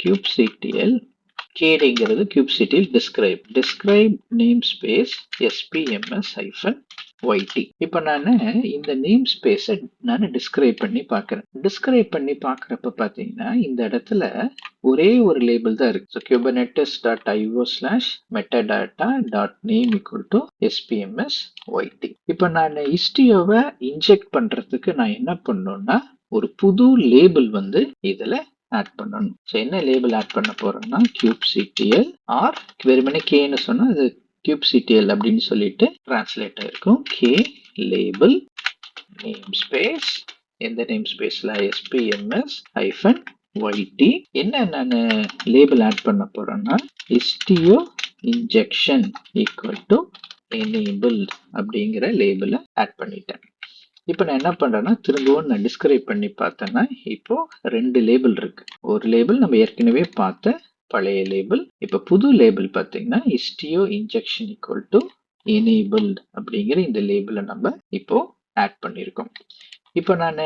kubectl kdங்கிறது kubectl describe name space spms YT. இப்போ நான் இந்த நேம் ஸ்பேஸை நான் டிஸ்கிரைப் பண்ணி பார்க்குறேன். டிஸ்கிரைப் பண்ணி பார்க்குறப்ப பார்த்தீங்கன்னா இந்த இடத்துல ஒரே ஒரு லேபிள் தான் இருக்கு. So kubernetes.io/metadata.name equal to spms YT. இப்போ நான் istioவை இன்ஜெக்ட் பண்றதுக்கு நான் என்ன பண்ணணும்னா ஒரு புது லேபிள் வந்து இதுல ஆட் பண்ணணும். ஸோ என்ன லேபிள் ஆட் பண்ண போறோம்னா kubectl ஆர் வெறுமனே கேன்னு சொன்னா அது kubectl அப்படின்னு சொல்லிட்டு டிரான்ஸ்லேட் ஆயிருக்கும். k லேபிள் நேம் ஸ்பேஸ், எந்த நேம் ஸ்பேஸ்ல spms -yt. என்ன நான் லேபிள் ஆட் பண்ண போறேன்னா istio injection equal to enabled அப்படிங்கிற லேபிளை ஆட் பண்ணிட்டேன். இப்போ நான் என்ன பண்றேன்னா திரும்பவும் நான் டிஸ்கிரைப் பண்ணி பார்த்தேன்னா இப்போ ரெண்டு லேபிள் இருக்கு. ஒரு லேபிள் நம்ம ஏற்கனவே பார்த்த பழைய லேபிள். இப்போ புது லேபிள் பார்த்தீங்கன்னா istio injection equal to enabled அப்படிங்கிற இந்த லேபிளை நம்ம இப்போ ஆட் பண்ணியிருக்கோம். இப்போ நான்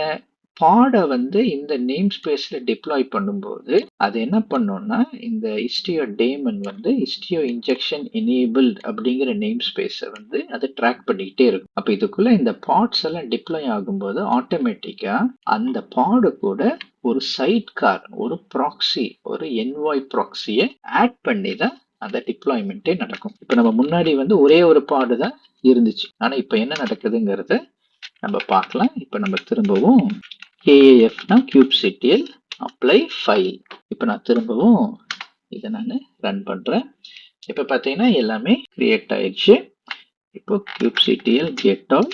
பாடை வந்து இந்த நேம் ஸ்பேஸ்ல டிப்ளாய் பண்ணும்போது அது என்ன பண்ணோம்னா இந்த istio daemon வந்து istio injection enabled அப்படிங்கிற நேம் ஸ்பேஸை வந்து அது ட்ராக் பண்ணிக்கிட்டே இருக்கும். அப்போ இதுக்குள்ள இந்த பாட்ஸ் எல்லாம் டிப்ளாய் ஆகும்போது ஆட்டோமேட்டிக்கா அந்த பாடு கூட ஒரு சைட் கார், ஒரு ப்ராக்ஸி, ஒரு envoy ப்ராக்ஸியை ஆட் பண்ணி தான் அந்த டிப்ளாய்மெண்ட்டே நடக்கும். இப்போ நம்ம முன்னாடி வந்து ஒரே ஒரு பாடு தான் இருந்துச்சு. ஆனா இப்போ என்ன நடக்குதுங்கிறத நம்ம பார்க்கலாம். இப்போ நம்ம திரும்பவும் KAFனா kubectl apply file. இப்போ நான் திரும்பவும் இதை நான் ரன் பண்றேன். இப்போ பார்த்தீங்கன்னா எல்லாமே கிரியேட் ஆயிடுச்சு. இப்போ kubectl get all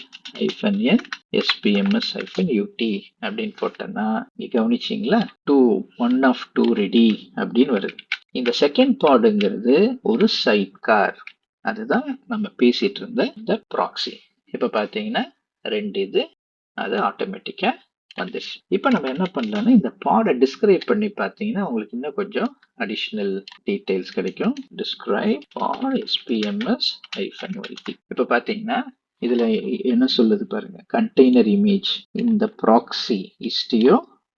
-n spms -ut அப்படின்னு போட்டேன்னா நீ கவனிச்சிங்களா 1 of 2 ரெடி அப்படின்னு வருது. இந்த செகண்ட் பாடுங்கிறது ஒரு சைட் கார், அதுதான் நம்ம பேசிட்டு இருந்த இந்த ப்ராக்ஸி. இப்போ பார்த்தீங்கன்னா ரெண்டு இது அது ஆட்டோமேட்டிக்கா வந்துருச்சு. இப்போ நம்ம என்ன பண்ணலாம்னா இந்த பாடை டிஸ்கிரைப் பண்ணி பார்த்தீங்கன்னா உங்களுக்கு இன்னும் கொஞ்சம் அடிஷனல் டீடைல்ஸ் கிடைக்கும். Describe for spms -yt. இப்போ பார்த்தீங்கன்னா இதுல என்ன சொல்லுது பாருங்க, கண்டெய்னர் இமேஜ் இந்த ப்ராக்ஸி istio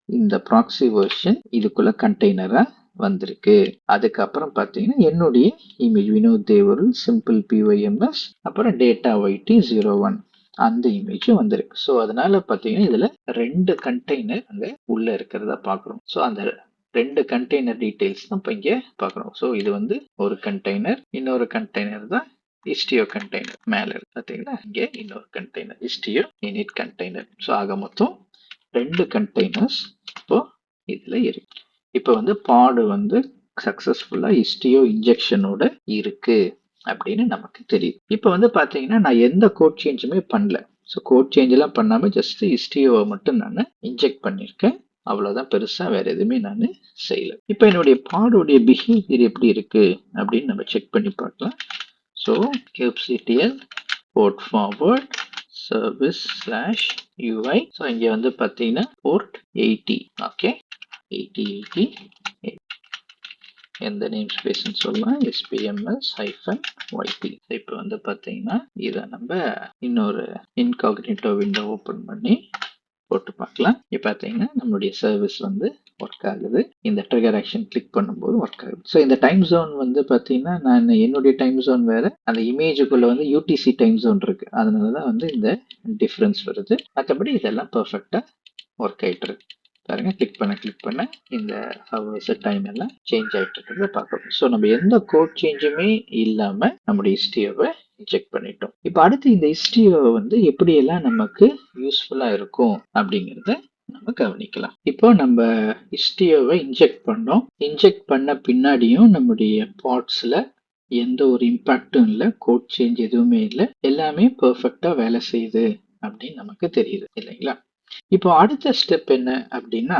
இந்த ப்ராக்ஸி வெர்ஷன் இதுக்குள்ள கண்டெய்னரா வந்திருக்கு. அதுக்கப்புறம் பார்த்தீங்கன்னா என்னுடைய இமேஜ் வினோத் தேவருள் சிம்பிள் pyms அப்புறம் டேட்டா YT 01 அந்த இமேஜும் வந்திருக்கு. ஸோ அதனால பார்த்தீங்கன்னா இதுல ரெண்டு கண்டெய்னர் அங்க உள்ள இருக்கிறத பார்க்குறோம். ஸோ அந்த ரெண்டு கண்டெய்னர் டீடைல்ஸ் தான் இப்போ இங்கே பார்க்குறோம். ஸோ இது வந்து ஒரு கண்டெய்னர், இன்னொரு கண்டெய்னர் தான் istio கண்டெய்னர். மேல பார்த்தீங்கன்னா இங்கே இன்னொரு container istio init container. So ஆக மொத்தம் ரெண்டு கண்டெய்னர்ஸ் இப்போ இதுல இருக்கு. இப்போ வந்து பாடு வந்து சக்சஸ்ஃபுல்லா istio இன்ஜெக்ஷனோட இருக்கு அப்படின்னு நமக்கு தெரியுது. இப்போ வந்து பார்த்தீங்கன்னா நான் எந்த கோட் சேஞ்சுமே பண்ணல. ஸோ கோட் சேஞ்ச் எல்லாம் பண்ணாம ஜஸ்ட் istioவை மட்டும் நான் இன்ஜெக்ட் பண்ணியிருக்கேன். அவ்வளோதான், பெருசா வேற எதுவுமே நான் செய்யல. இப்போ என்னுடைய பாடோடைய பிஹேவியர் எப்படி இருக்கு அப்படின்னு நம்ம செக் பண்ணி பார்க்கலாம். So kubectl port forward service/ui. So இங்கே வந்து பார்த்தீங்கன்னா போர்ட் 80. ஓகே 80 எந்த நேம் ஸ்பேஸ்ன்னு சொல்லலாம் spms -yt. இப்போ வந்து பார்த்தீங்கன்னா இதை நம்ம இன்னொரு இன்காக்னிட்டோ விண்டோ ஓப்பன் பண்ணி போட்டு பார்க்கலாம். இப்போ பார்த்தீங்கன்னா நம்மளுடைய சர்வீஸ் வந்து ஒர்க் ஆகுது. இந்த ட்ரிகர் ஆக்ஷன் கிளிக் பண்ணும்போது ஒர்க் ஆகுது. ஸோ இந்த டைம் ஜோன் வந்து பார்த்தீங்கன்னா நான் என்னுடைய டைம் ஜோன் வேற, அந்த இமேஜுக்குள்ள வந்து UTC டைம் ஜோன் இருக்கு. அதனால தான் வந்து இந்த டிஃப்ரென்ஸ் வருது. மற்றபடி இதெல்லாம் பர்ஃபெக்டா ஒர்க் ஆயிட்டு இருக்கு. பாருங்க, கிளிக் பண்ண இந்த ஹவர்ஸ் டைம் எல்லாம் சேஞ்ச் ஆயிட்டு இருக்கிறத பார்க்கணும். ஸோ நம்ம எந்த கோட் சேஞ்சுமே இல்லாம நம்முடைய istioவை செக் பண்ணிட்டோம். இப்போ அடுத்து இந்த istio வந்து எப்படியெல்லாம் நமக்கு யூஸ்ஃபுல்லா இருக்கும் அப்படிங்கிறத நம்ம கவனிக்கலாம். இப்போ நம்ம istioவை இன்ஜெக்ட் பண்ணோம். இன்ஜெக்ட் பண்ண பின்னாடியும் நம்முடைய பாட்ஸ்ல எந்த ஒரு இம்பாக்டும் இல்லை, கோட் சேஞ்ச் எதுவுமே இல்லை, எல்லாமே பெர்ஃபெக்டா வேலை செய்யுது அப்படின்னு நமக்கு தெரியுது இல்லைங்களா? இப்போ அடுத்த ஸ்டெப் என்ன அப்படின்னா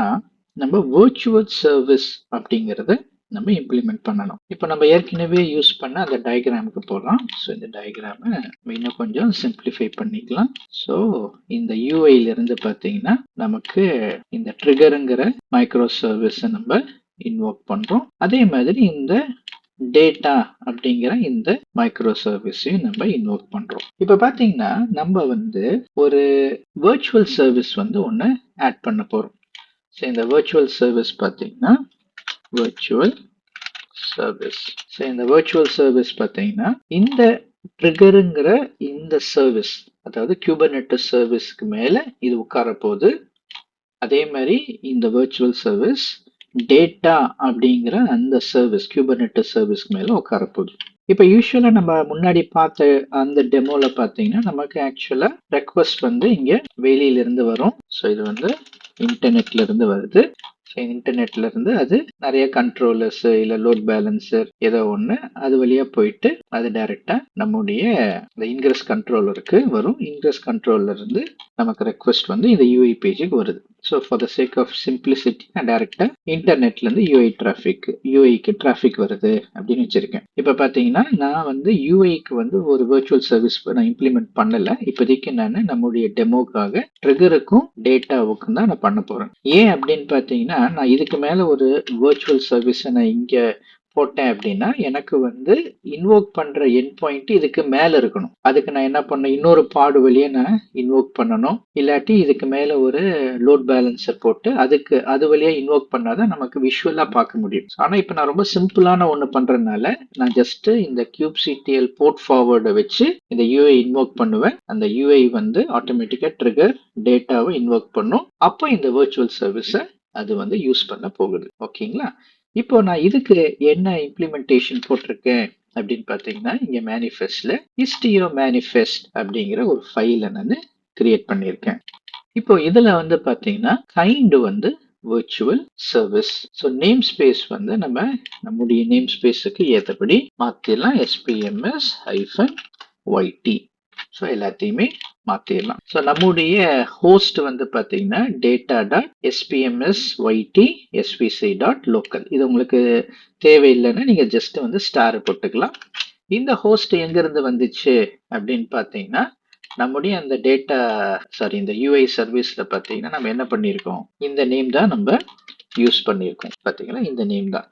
நம்ம virtual சர்வீஸ் அப்படிங்கிறத நம்ம இம்ப்ளிமெண்ட் பண்ணணும். இப்போ நம்ம ஏற்கனவே யூஸ் பண்ண அந்த டயக்ராமுக்கு போகலாம். ஸோ இந்த டயக்ராமை இன்னும் கொஞ்சம் சிம்பிளிஃபை பண்ணிக்கலாம். ஸோ இந்த யூஐல இருந்து பார்த்தீங்கன்னா நமக்கு இந்த ட்ரிகருங்கிற மைக்ரோ சர்வீஸை நம்ம இன்வோக் பண்றோம். அதே மாதிரி இந்த டேட்டா அப்படிங்கிற இந்த மைக்ரோ சர்வீஸையும் நம்ம இன்வோக் பண்றோம். இப்போ பார்த்தீங்கன்னா நம்ம வந்து ஒரு virtual சர்வீஸ் வந்து ஒன்று ஆட் பண்ண போறோம். ஸோ இந்த virtual சர்வீஸ் பார்த்தீங்கன்னா virtual சர்வீஸ். ஸோ இந்த virtual சர்வீஸ் பார்த்தீங்கன்னா இந்த ட்ரிகருங்கிற இந்த சர்வீஸ், அதாவது Kubernetes சர்வீஸ்க்கு மேல இது உட்கார போகுது. அதே மாதிரி இந்த virtual சர்வீஸ் டேட்டா அப்படிங்கிற அந்த சர்வீஸ் Kubernetes சர்வீஸ்க்கு மேல உட்கார போகுது. இப்போ யூஸ்வலா நம்ம முன்னாடி பார்த்த அந்த டெமோல பார்த்தீங்கன்னா நமக்கு ஆக்சுவலா ரெக்வஸ்ட் வந்து இங்க வெளியில இருந்து வரும். ஸோ இது வந்து இன்டர்நெட்ல இருந்து வருது. இன்டர்நெட்ல இருந்து அது நிறைய கண்ட்ரோலர்ஸ் இல்ல லோட் பேலன்சர் ஏதோ ஒண்ணு அது வழியா போயிட்டு அது டைரக்டா நம்முடைய இந்த இன்கிரஸ் கண்ட்ரோலருக்கு வரும். இன்கிரஸ் கண்ட்ரோலர் இருந்து நமக்கு ரெக்வஸ்ட் வந்து இந்த யூஐ பேஜுக்கு வருது. So for the sake of simplicity நான் டைரக்டா இன்டர்நெட்ல இருந்து யூஐக்கு டிராஃபிக் வருது அப்படின்னு வச்சிருக்கேன். இப்ப பாத்தீங்கன்னா நான் வந்து யூஐக்கு வந்து ஒரு virtual சர்வீஸ் நான் இம்ப்ளிமெண்ட் பண்ணல. இப்போதைக்கு நான் நம்முடைய டெமோக்காக ட்ரிகருக்கும் டேட்டாவுக்கும் தான் நான் பண்ண போறேன். ஏன் அப்படின்னு பாத்தீங்கன்னா நான் இதுக்கு மேல ஒரு virtual சர்வீஸை நான் இங்க போட்டேன் அப்படின்னா எனக்கு வந்து இன்வோக் பண்ற எண்ட் பாயிண்ட் இதுக்கு மேல இருக்கணும். அதுக்கு நான் என்ன பண்ணணும், இன்னொரு பாடு வழியா நான் இன்வோக் பண்ணணும். இல்லாட்டி இதுக்கு மேல ஒரு லோட் பேலன்சர் போட்டு அது வழியா இன்வோக் பண்ணாதான் நமக்கு விஷுவலா பார்க்க முடியும். ஆனா இப்ப நான் ரொம்ப சிம்பிளான ஒண்ணு பண்றதுனால நான் ஜஸ்ட் இந்த kubectl போர்ட் ஃபார்வர்டை வச்சு இந்த யூஐ இன்வோக் பண்ணுவேன். அந்த யூஐ வந்து ஆட்டோமேட்டிக்கா ட்ரிகர் டேட்டாவை இன்வோக் பண்ணும். அப்போ இந்த virtual சர்வீஸை அது வந்து யூஸ் பண்ண போகுது. ஓகேங்களா? இப்போ நான் இதுக்கு என்ன இம்ப்ளிமெண்டேஷன் போட்டிருக்கேன் அப்படின்னு பார்த்தீங்கன்னா இங்க மேனிஃபெஸ்ட்ல istio manifest அப்படிங்கிற ஒரு ஃபைலை நான் கிரியேட் பண்ணியிருக்கேன். இப்போ இதுல வந்து பாத்தீங்கன்னா கைண்ட் வந்து virtual service. So name space வந்து நம்முடைய நேம் ஸ்பேஸுக்கு ஏற்றபடி மாத்திடலாம். spms-yt. ஸோ எல்லாத்தையுமே மாத்திடலாம். ஸோ நம்முடைய ஹோஸ்ட் வந்து பாத்தீங்கன்னா data.spmsyt.svc.local. இது உங்களுக்கு தேவையில்லைன்னா நீங்க ஜஸ்ட் வந்து ஸ்டார் போட்டுக்கலாம். இந்த ஹோஸ்ட் எங்க இருந்து வந்துச்சு அப்படின்னு பாத்தீங்கன்னா நம்முடைய அந்த இந்த யூஐ சர்வீஸ்ல பாத்தீங்கன்னா நம்ம என்ன பண்ணிருக்கோம், இந்த நேம் தான் நம்ம யூஸ் பண்ணிருக்கோம். பாத்தீங்களா, இந்த நேம் தான்.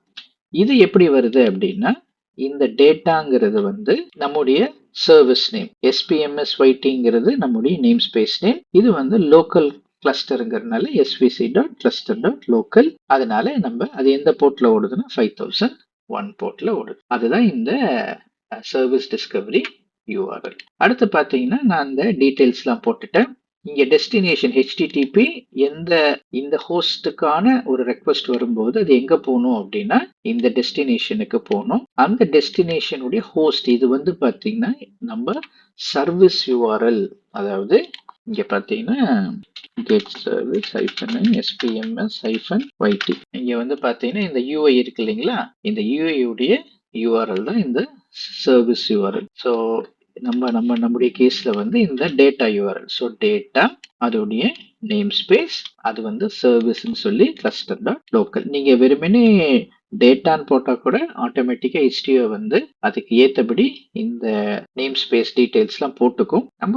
இது எப்படி வருது அப்படின்னா இந்த டேட்டாங்கிறது வந்து நம்முடைய சர்வீஸ் நேம், spmsytங்கிறது நம்முடைய நேம் ஸ்பேஸ் நேம். இது வந்து லோக்கல் கிளஸ்டருங்கிறதுனால svc.cluster.local. அதனால நம்ம அது எந்த போர்ட்ல ஓடுதுன்னா 5001 போர்ட்ல ஓடுது. அதுதான் இந்த சர்வீஸ் டிஸ்கவரி URL. அடுத்து பாத்தீங்கன்னா நான் இந்த டீடைல்ஸ்லாம் போட்டுட்டேன். இங்க டெஸ்டினேஷன் HTTP இந்த ஹோஸ்டுக்கான ஒரு ரெக்வஸ்ட் வரும்போது அது எங்க போகணும் அப்படின்னா இந்த டெஸ்டினேஷனுக்கு போகணும். அந்த டெஸ்டினேஷனுடைய ஹோஸ்ட் இது வந்து பாத்தீங்கன்னா நம்ம சர்வீஸ் URL. அதாவது இங்க பாத்தீங்கன்னா get service -spms-yt. இங்க வந்து பாத்தீங்கன்னா இந்த UI இருக்கு இல்லைங்களா, இந்த UI உடைய URL தான் இந்த சர்வீஸ் URL. ஸோ நம்முடைய கேஸ்ல வந்து இந்த டேட்டா URL. ஸோ டேட்டா அதோடைய நேம் ஸ்பேஸ் அது வந்து சர்வீஸ்ன்னு சொல்லி cluster.local. நீங்க வெறுமனே டேட்டான்னு போட்டா கூட ஆட்டோமேட்டிக்கா istio வந்து அதுக்கு ஏத்தபடி இந்த நேம் ஸ்பேஸ் டீடைல்ஸ்லாம் போட்டுக்கும். நம்ம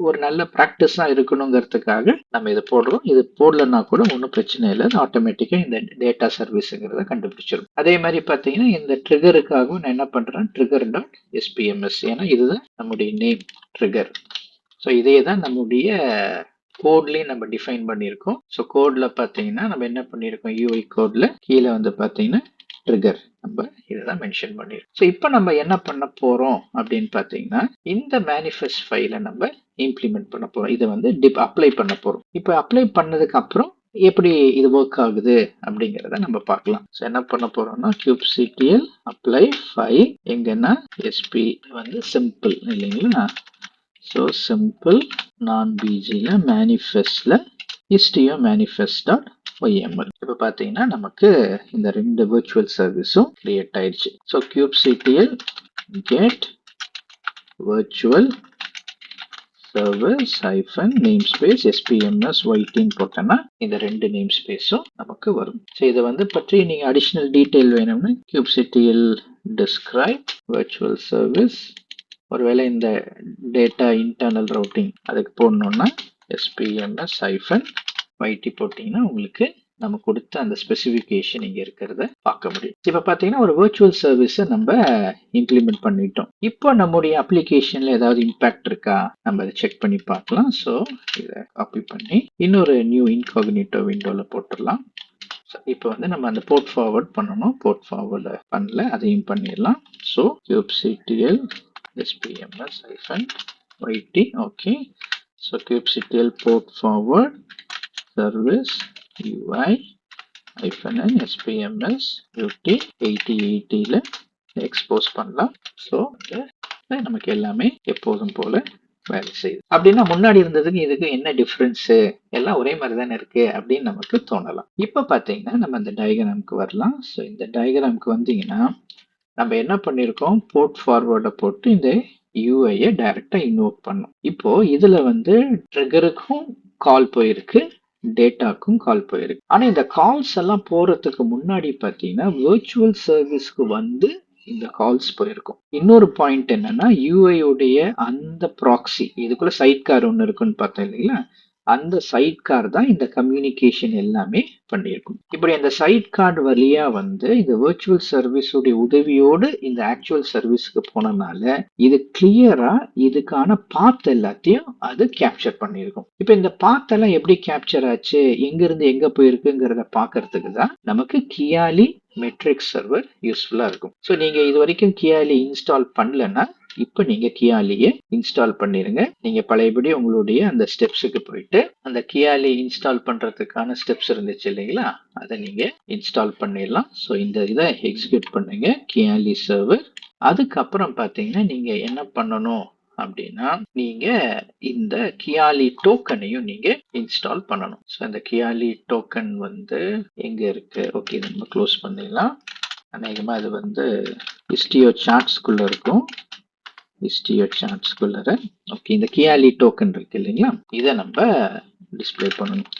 ஒரு நல்ல ப்ராக்டிஸா இருக்கணுங்கிறதுக்காக நம்ம இதை போடுறோம். இது போடலன்னா கூட ஒன்றும் பிரச்சனை இல்லை, ஆட்டோமேட்டிக்கா இந்த டேட்டா சர்வீஸுங்கிறத கண்டுபிடிச்சிடும். அதே மாதிரி பார்த்தீங்கன்னா இந்த ட்ரிகருக்காகவும் நான் என்ன பண்றேன், trigger.spms. ஏன்னா இதுதான் நம்முடைய நேம் ட்ரிகர். ஸோ இதே தான் நம்முடைய கோட்லயும் நம்ம டிஃபைன் பண்ணியிருக்கோம். ஸோ கோட்ல பார்த்தீங்கன்னா நம்ம என்ன பண்ணியிருக்கோம், யூஐ கோட்ல கீழே வந்து பார்த்தீங்கன்னா ட்ரிகர் நம்ம இதெல்லாம் மென்ஷன் பண்ணியிருக்கோம். ஸோ இப்போ நம்ம என்ன பண்ண போறோம் அப்படின்னு பார்த்தீங்கன்னா இந்த மேனிஃபெஸ்ட் ஃபைலை நம்ம இம்ப்ளிமெண்ட் பண்ண போறோம். இதை வந்து அப்ளை பண்ண போறோம். இப்போ அப்ளை பண்ணதுக்கு அப்புறம் எப்படி இது ஒர்க் ஆகுது அப்படிங்கிறத நம்ம பார்க்கலாம். ஸோ என்ன பண்ண போறோம்னா kubectl apply file எங்கன்னா sp வந்து சிம்பிள் இல்லைங்களா. ஸோ சிம்பிள் non-bgல manifestல istio manifest.yml. இப்போ பார்த்தீங்கன்னா நமக்கு இந்த ரெண்டு virtual சர்வீஸும் கிரியேட் ஆயிடுச்சு. So kubectl get virtual service -namespace spms-yt போட்டோம்னா இந்த ரெண்டு நேம் ஸ்பேஸும் நமக்கு வரும். ஸோ இதை வந்து பற்றி நீங்க அடிஷனல் டீடைல் வேணும்னா kubectl describe virtual service, ஒருவேளை இந்த டேட்டா இன்டர்னல் ரவுட்டிங் அதுக்கு போடணும்னா spms-yt போட்டீங்கன்னா உங்களுக்கு நம்ம கொடுத்த அந்த ஸ்பெசிஃபிகேஷன் இங்க இருக்கிறத பார்க்க முடியும். இப்ப பாத்தீங்கன்னா ஒரு virtual சர்வீஸை நம்ம இம்ப்ளிமெண்ட் பண்ணிட்டோம். இப்போ நம்முடைய அப்ளிகேஷன்ல ஏதாவது இம்பாக்ட் இருக்கா நம்ம அதை செக் பண்ணி பார்க்கலாம். ஸோ இதை காப்பி பண்ணி இன்னொரு நியூ இன்காக்னிட்டோ விண்டோல போட்டுடலாம். இப்போ வந்து நம்ம அந்த போர்ட் ஃபார்வர்ட் பண்ணணும். போர்ட் ஃபார்வர்ட் பண்ணல, அதையும் பண்ணிடலாம். So kubectl spms-yt YT. Okay, so kubectl port forward service UI -n SPMS UT 8080ல எக்ஸ்போஸ் பண்ணலாம். ஸோ நமக்கு எல்லாமே எப்போதும் போல வேலை செய்யுது. அப்படின்னா முன்னாடி இருந்ததுக்கு இதுக்கு என்ன டிஃபரன்ஸ், எல்லாம் ஒரே மாதிரி தானே இருக்கு அப்படின்னு நமக்கு தோணலாம். இப்ப பாத்தீங்கன்னா நம்ம இந்த டயக்ராமுக்கு வரலாம். ஸோ இந்த டயக்ராமுக்கு வந்தீங்கன்னா நம்ம என்ன பண்ணிருக்கோம், போர்ட் ஃபார்வர்டை போட்டு இந்த யூஐயை டைரக்டா இன்வோக் பண்ணோம். இப்போ இதுல வந்து ட்ரிகருக்கும் கால் போயிருக்கு, டேட்டாக்கும் கால் போயிருக்கு. ஆனா இந்த கால்ஸ் எல்லாம் போறதுக்கு முன்னாடி பாத்தீங்கன்னா விர்ச்சுவல் சர்வீஸ்க்கு வந்து இந்த கால்ஸ் போயிருக்கும். இன்னொரு பாயிண்ட் என்னன்னா யூஐ உடைய அந்த ப்ராக்ஸி, இதுக்குள்ள சைட் கார் ஒன்று இருக்குன்னு பார்த்தோம் இல்லைங்களா, அந்த சைட் கார் தான் இந்த கம்யூனிகேஷன் எல்லாமே பண்ணியிருக்கும். இப்படி அந்த சைட் கார்டு வழியா வந்து இந்த விர்ச்சுவல் சர்வீஸ் உடைய உதவியோடு இந்த ஆக்சுவல் சர்வீஸ்க்கு போனனால இது கிளியரா இதுக்கான பாத் எல்லாத்தையும் அது கேப்சர் பண்ணியிருக்கும். இப்ப இந்த பாத் எல்லாம் எப்படி கேப்சர் ஆச்சு, எங்க இருந்து எங்க போயிருக்குங்கிறத பாக்குறதுக்கு தான் நமக்கு கியாலி மெட்ரிக்ஸ் சர்வர் யூஸ்ஃபுல்லா இருக்கும். ஸோ நீங்க இது வரைக்கும் கியாலி இன்ஸ்டால் பண்ணலன்னா இப்போ நீங்க கியாலியை இன்ஸ்டால் பண்ணிருங்க. நீங்க பழையபடி உங்களுடைய அந்த ஸ்டெப்ஸுக்கு போயிட்டு அந்த கியாலி இன்ஸ்டால் பண்றதுக்கான ஸ்டெப்ஸ் இருந்துச்சு இல்லைங்களா, அதை நீங்க இன்ஸ்டால் பண்ணிடலாம். ஸோ இந்த இதை எக்ஸிக்யூட் பண்ணுங்க கியாலி சர்வர். அதுக்கப்புறம் பாத்தீங்கன்னா நீங்க என்ன பண்ணணும் அப்படின்னா நீங்க இந்த கியாலி டோக்கனையும் நீங்க இன்ஸ்டால் பண்ணணும். ஸோ இந்த கியாலி டோக்கன் வந்து எங்க இருக்கு, ஓகே நம்ம க்ளோஸ் பண்ணிடலாம். அநேகமா இது வந்து இஸ்டியோ சார்ட்ஸ்குள்ள இருக்கும். இஸ்டியோ சார்ட்ஸ்குள்ள ஓகே இந்த கியாலி டோக்கன் இருக்கு இல்லைங்களா, இதை நம்ம டிஸ்பிளே பண்ணணும்.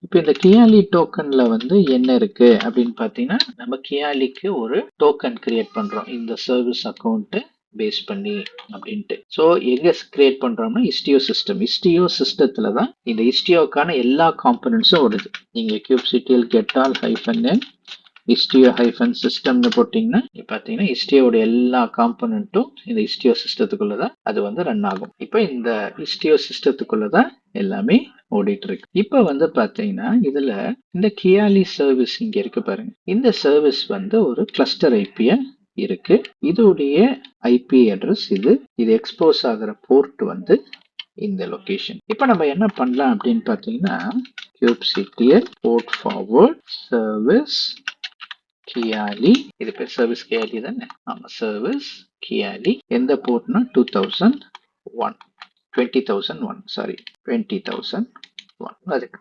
இப்போ இந்த கியாலி டோக்கன்ல வந்து என்ன இருக்கு அப்படின்னு பாத்தீங்கன்னா நம்ம கியாலிக்கு ஒரு டோக்கன் கிரியேட் பண்றோம் இந்த சர்வீஸ் அக்கௌண்ட் பேஸ் பண்ணி அப்படின்ட்டு. ஸோ எங்க கிரியேட் பண்றோம்னா இஸ்டியோ சிஸ்டம், இஸ்டியோ சிஸ்டத்துல தான் இந்த இஸ்டியோக்கான எல்லா காம்பனன்ட்ஸும் வருது. நீங்க kubectl getall -n istio systemனு போட்டீங்கன்னா பாத்தீங்கன்னா இஸ்டியோட எல்லா காம்பனன்ட்டும் இந்த இஸ்டியோ சிஸ்டத்துக்குள்ளதான் அது வந்து ரன் ஆகும். இப்போ இந்த இஸ்டியோ சிஸ்டத்துக்குள்ளதான் எல்லாமே ஓடிட்டு இருக்கு. இப்ப வந்து பாத்தீங்கன்னா இதுல இந்த கியாலி சர்வீஸ் இங்க இருக்கு பாருங்க, இந்த சர்வீஸ் வந்து ஒரு கிளஸ்டர் ஐபியா இருக்கு. இதோடைய ஐபி அட்ரஸ் இது எக்ஸ்போஸ் ஆகிற போர்ட் வந்து இந்த லொகேஷன். இப்ப நம்ம என்ன பண்ணலாம் அப்படின்னு பாத்தீங்கன்னா kubectl port forward service கியாலி, இது பேர் சர்வீஸ் கியாலி தானே, ஆமா சர்வீஸ் கியாலி. எந்த போர்ட்னா 2001 20001 சாரி 20001. அதுக்கு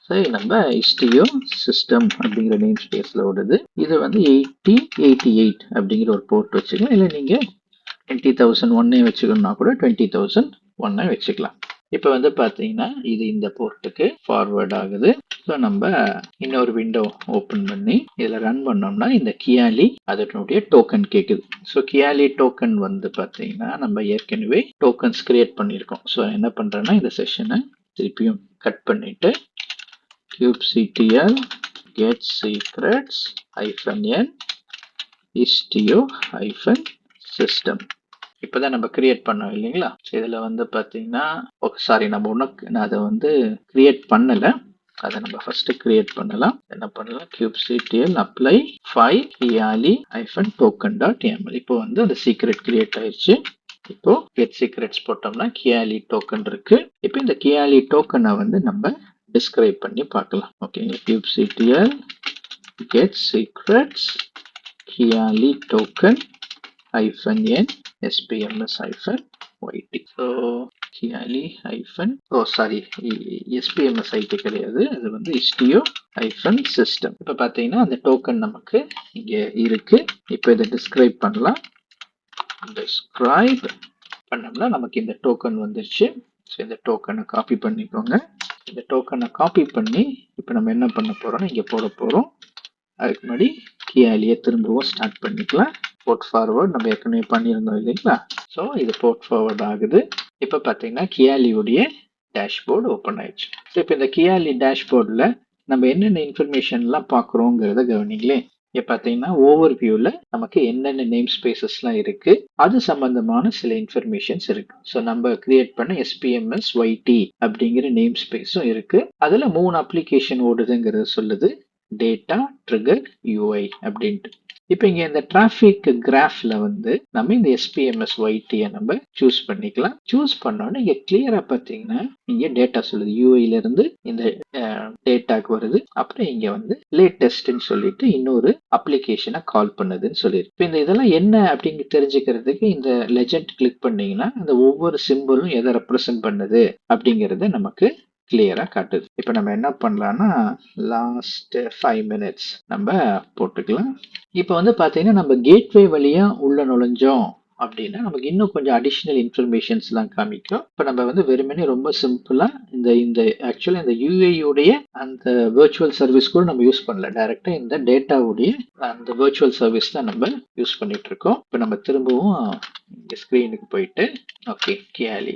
சரி நம்ம இஸ்டியோ சிஸ்டம் அப்படிங்கிற நேம் ஸ்பேஸ்ல ஓடுது. இது வந்து 8088 அப்படிங்கிற ஒரு போர்ட் வச்சுக்கலாம், இல்லை நீங்க 20001 வச்சுக்கணும்னா கூட 20001 வச்சுக்கலாம். இப்போ வந்து பாத்தீங்கன்னா இது இந்த போர்ட்டுக்கு ஃபார்வர்ட் ஆகுது. ஸோ நம்ம இன்னொரு விண்டோ ஓப்பன் பண்ணி இதில் ரன் பண்ணோம்னா இந்த கியாலி அதனுடைய டோக்கன் கேட்குது. ஸோ கியாலி டோக்கன் வந்து பார்த்தீங்கன்னா நம்ம ஏற்கனவே டோக்கன்ஸ் கிரியேட் பண்ணியிருக்கோம். ஸோ என்ன பண்ணுறேன்னா இந்த செஷனை திருப்பியும் கட் பண்ணிட்டு kubectl get secrets -n istio system இப்பதான் நம்ம கிரியேட் பண்ணோம் இல்லைங்களா. இதுல வந்து பாத்தீங்கன்னா சாரி நம்ம நான் அதை வந்து கிரியேட் பண்ணல, அதை நம்ம ஃபர்ஸ்ட் கிரியேட் பண்ணலாம். என்ன பண்ணலாம், kubectl apply file kiali -token.yml. இப்போ வந்து அந்த சீக்ரெட் கிரியேட் ஆயிடுச்சு. இப்போ கெட் சீக்ரெட்ஸ் போட்டோம்னா கியாலி டோக்கன் இருக்கு. இப்போ இந்த கியாலி டோக்கனை வந்து நம்ம டிஸ்கிரைப் பண்ணி பார்க்கலாம். Okay kubectl get secrets kiali token -n SPMS -YT. So kiali SPMS IT கிடையாது, அது வந்து istio system. இப்ப பாத்தீங்கன்னா அந்த டோக்கன் நமக்கு இங்க இருக்கு. இப்போ இதை டிஸ்கிரைப் பண்ணலாம். டிஸ்கிரைப் பண்ணோம்னா நமக்கு இந்த டோக்கன் வந்துருச்சு. ஸோ இந்த டோக்கனை காப்பி பண்ணிக்கோங்க. இந்த டோக்கனை காப்பி பண்ணி இப்போ நம்ம என்ன பண்ண போறோம்னா இங்க போட போறோம். அதுக்கு முன்னாடி கியாலியை திரும்பவும் ஸ்டார்ட் பண்ணிக்கலாம். போர்ட் ஃபார்வர்ட் நம்ம ஏற்கனவே பண்ணியிருந்தோம் இல்லைங்களா. ஸோ இது போர்ட் ஃபார்வர்ட் ஆகுது. இப்போ பார்த்தீங்கன்னா கியாலியுடைய டேஷ்போர்டு ஓப்பன் ஆயிடுச்சு. ஸோ இப்போ இந்த கியாலி டேஷ்போர்டில் நம்ம என்னென்ன இன்ஃபர்மேஷன்லாம் பார்க்குறோங்கிறத கவனிங்களே. இப்போ பார்த்தீங்கன்னா ஓவர் வியூவில் நமக்கு என்னென்ன நேம் ஸ்பேசஸ்லாம் இருக்கு, அது சம்பந்தமான சில இன்ஃபர்மேஷன்ஸ் இருக்கு. ஸோ நம்ம கிரியேட் பண்ண SPMS YT அப்படிங்கிற நேம் ஸ்பேஸும் இருக்கு. அதில் 3 அப்ளிகேஷன் ஓடுதுங்கிறத சொல்லுது, டேட்டா, ட்ரிகர், UI அப்படின்ட்டு. இப்போ இங்க இந்த டிராஃபிக் கிராஃப்ல வந்து நம்ம இந்த எஸ்பிஎம்எஸ் ஒய்டியை நம்ம சூஸ் பண்ணிக்கலாம். சூஸ் பண்ணோன்னு இங்க கிளியரா பார்த்தீங்கன்னா இங்க டேட்டா சொல்லுது யூஐல இருந்து இந்த டேட்டாக்கு வருது. அப்புறம் இங்க வந்து லேட்டஸ்ட்னு சொல்லிட்டு இன்னொரு அப்ளிகேஷனை கால் பண்ணுதுன்னு சொல்லிடு. இப்போ இந்த இதெல்லாம் என்ன அப்படின்னு தெரிஞ்சுக்கிறதுக்கு இந்த லெஜெண்ட் கிளிக் பண்ணீங்கன்னா அந்த ஒவ்வொரு சிம்பிளும் எதை ரெப்ரசென்ட் பண்ணுது அப்படிங்கறத நமக்கு கிளியரா காட்டுது. இப்போ நம்ம என்ன பண்ணலாம்னா லாஸ்ட் 5 minutes நம்ம போட்டுக்கலாம். இப்போ வந்து பாத்தீங்கன்னா நம்ம கேட்வே வழியா உள்ள நுழைஞ்சோம் அப்படின்னா நமக்கு இன்னும் கொஞ்சம் அடிஷனல் இன்ஃபர்மேஷன்ஸ் எல்லாம் காமிக்கும். இப்போ நம்ம வந்து வெறுமனே ரொம்ப சிம்பிளா இந்த இந்த ஆக்சுவலா இந்த யூஏயுடைய அந்த வெர்ச்சுவல் சர்வீஸ் கூட நம்ம யூஸ் பண்ணல. டைரக்டா இந்த டேட்டாவுடைய அந்த வெர்ச்சுவல் சர்வீஸ் தான் நம்ம யூஸ் பண்ணிட்டு இருக்கோம். இப்போ நம்ம திரும்பவும் இங்க ஸ்கிரீனுக்கு போயிட்டு ஓகே கியாலி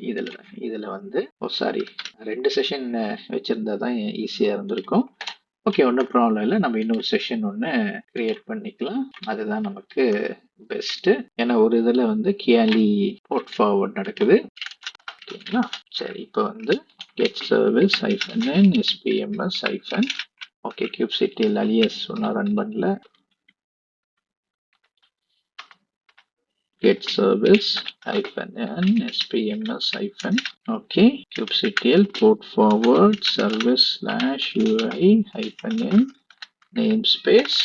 இதுல வந்து சாரி 2 செஷன் வச்சிருந்தா தான் ஈஸியா இருந்திருக்கும். ஓகே ஒன்றும் ப்ராப்ளம் இல்லை, நம்ம இன்னொரு செஷன் ஒன்று கிரியேட் பண்ணிக்கலாம். அதுதான் நமக்கு பெஸ்ட். ஏன்னா ஒரு இதில் வந்து கியாலி போர்ட் ஃபார்வர்ட் நடக்குது. ஓகேங்களா, சரி இப்போ வந்து get service -n spms okay kubectl alias ஒன்றும் ரன் பண்ணல. get service -n spms okay kubectl port forward service /ui -n namespace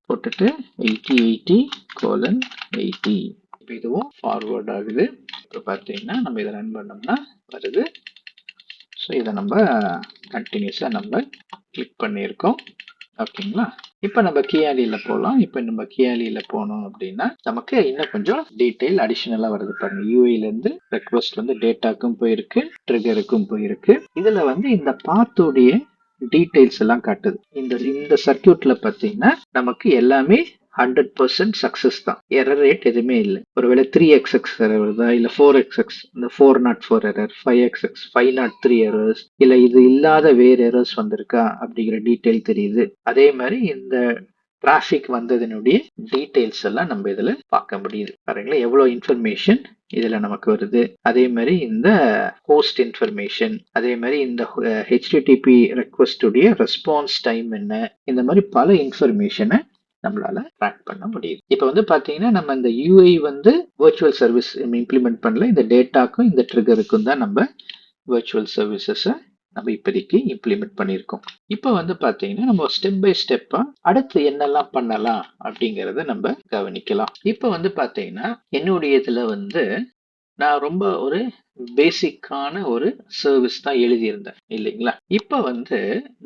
போட்டுட்டு 8080:80 இப்போ இதுவும் ஃபார்வர்ட் ஆகுது. இப்போ பார்த்தீங்கன்னா நம்ம இதை ரன் பண்ணோம்னா வருது. ஸோ இதை நம்ம கண்டினியூஸாக நம்ம கிளிக் பண்ணியிருக்கோம். ஓகேங்களா, இப்போ நம்ம கியாலியில போகலாம். இப்போ நம்ம கியாலியில போனோம் அப்படின்னா நமக்கு இன்னும் கொஞ்சம் டீட்டெயில் அடிஷனலா வருது பாருங்க. யூஐல இருந்து ரெக்வஸ்ட் வந்து டேட்டாக்கும் போயிருக்கு, ட்ரிகருக்கும் போயிருக்கு. இதுல வந்து இந்த பாத்துடைய டீடைல்ஸ் எல்லாம் காட்டுது. இந்த சர்க்கியூட்ல பாத்தீங்கன்னா நமக்கு எல்லாமே 100% சக்சஸ் தான். எரர் ரேட் எதுவுமே இல்லை. ஒருவேளை 3xx எரர் வருதா, இல்ல 4xx இந்த 404 எரர், 5xx 503 எரர்ஸ், இல்ல இது இல்லாத வேற எரர்ஸ் வந்திருக்கா அப்படிங்கிற டீடைல் தெரியுது. அதே மாதிரி இந்த டிராபிக் வந்ததனுடைய டீடைல்ஸ் எல்லாம் நம்ம இதுல பார்க்க முடியுது. பாருங்களா எவ்வளவு இன்ஃபர்மேஷன் இதுல நமக்கு வருது. அதே மாதிரி இந்த ஹோஸ்ட் இன்ஃபர்மேஷன், அதே மாதிரி இந்த HTTP ரெக்வஸ்ட் உடைய ரெஸ்பான்ஸ் டைம் என்ன, இந்த மாதிரி பல இன்ஃபர்மேஷனை நம்மளால ட்ராக் பண்ண முடியுது. இப்போ வந்து பாத்தீங்கன்னா நம்ம இந்த யூஐ வந்து வெர்ச்சுவல் சர்வீஸ் இம்ப்ளிமெண்ட் பண்ணல. இந்த டேட்டாக்கும் இந்த ட்ரிகருக்கும் தான் நம்ம வெர்ச்சுவல் சர்வீசஸை நம்ம இப்போதைக்கு இம்ப்ளிமெண்ட் பண்ணியிருக்கோம். இப்போ வந்து பாத்தீங்கன்னா நம்ம ஸ்டெப் பை ஸ்டெப்பா அடுத்து என்னெல்லாம் பண்ணலாம் அப்படிங்கறத நம்ம கவனிக்கலாம். இப்போ வந்து பாத்தீங்கன்னா என்னுடைய இதுல வந்து நான் ரொம்ப ஒரு பேசிக்கான ஒரு சர்வீஸ் தான் எழுதியிருந்தேன் இல்லைங்களா. இப்போ வந்து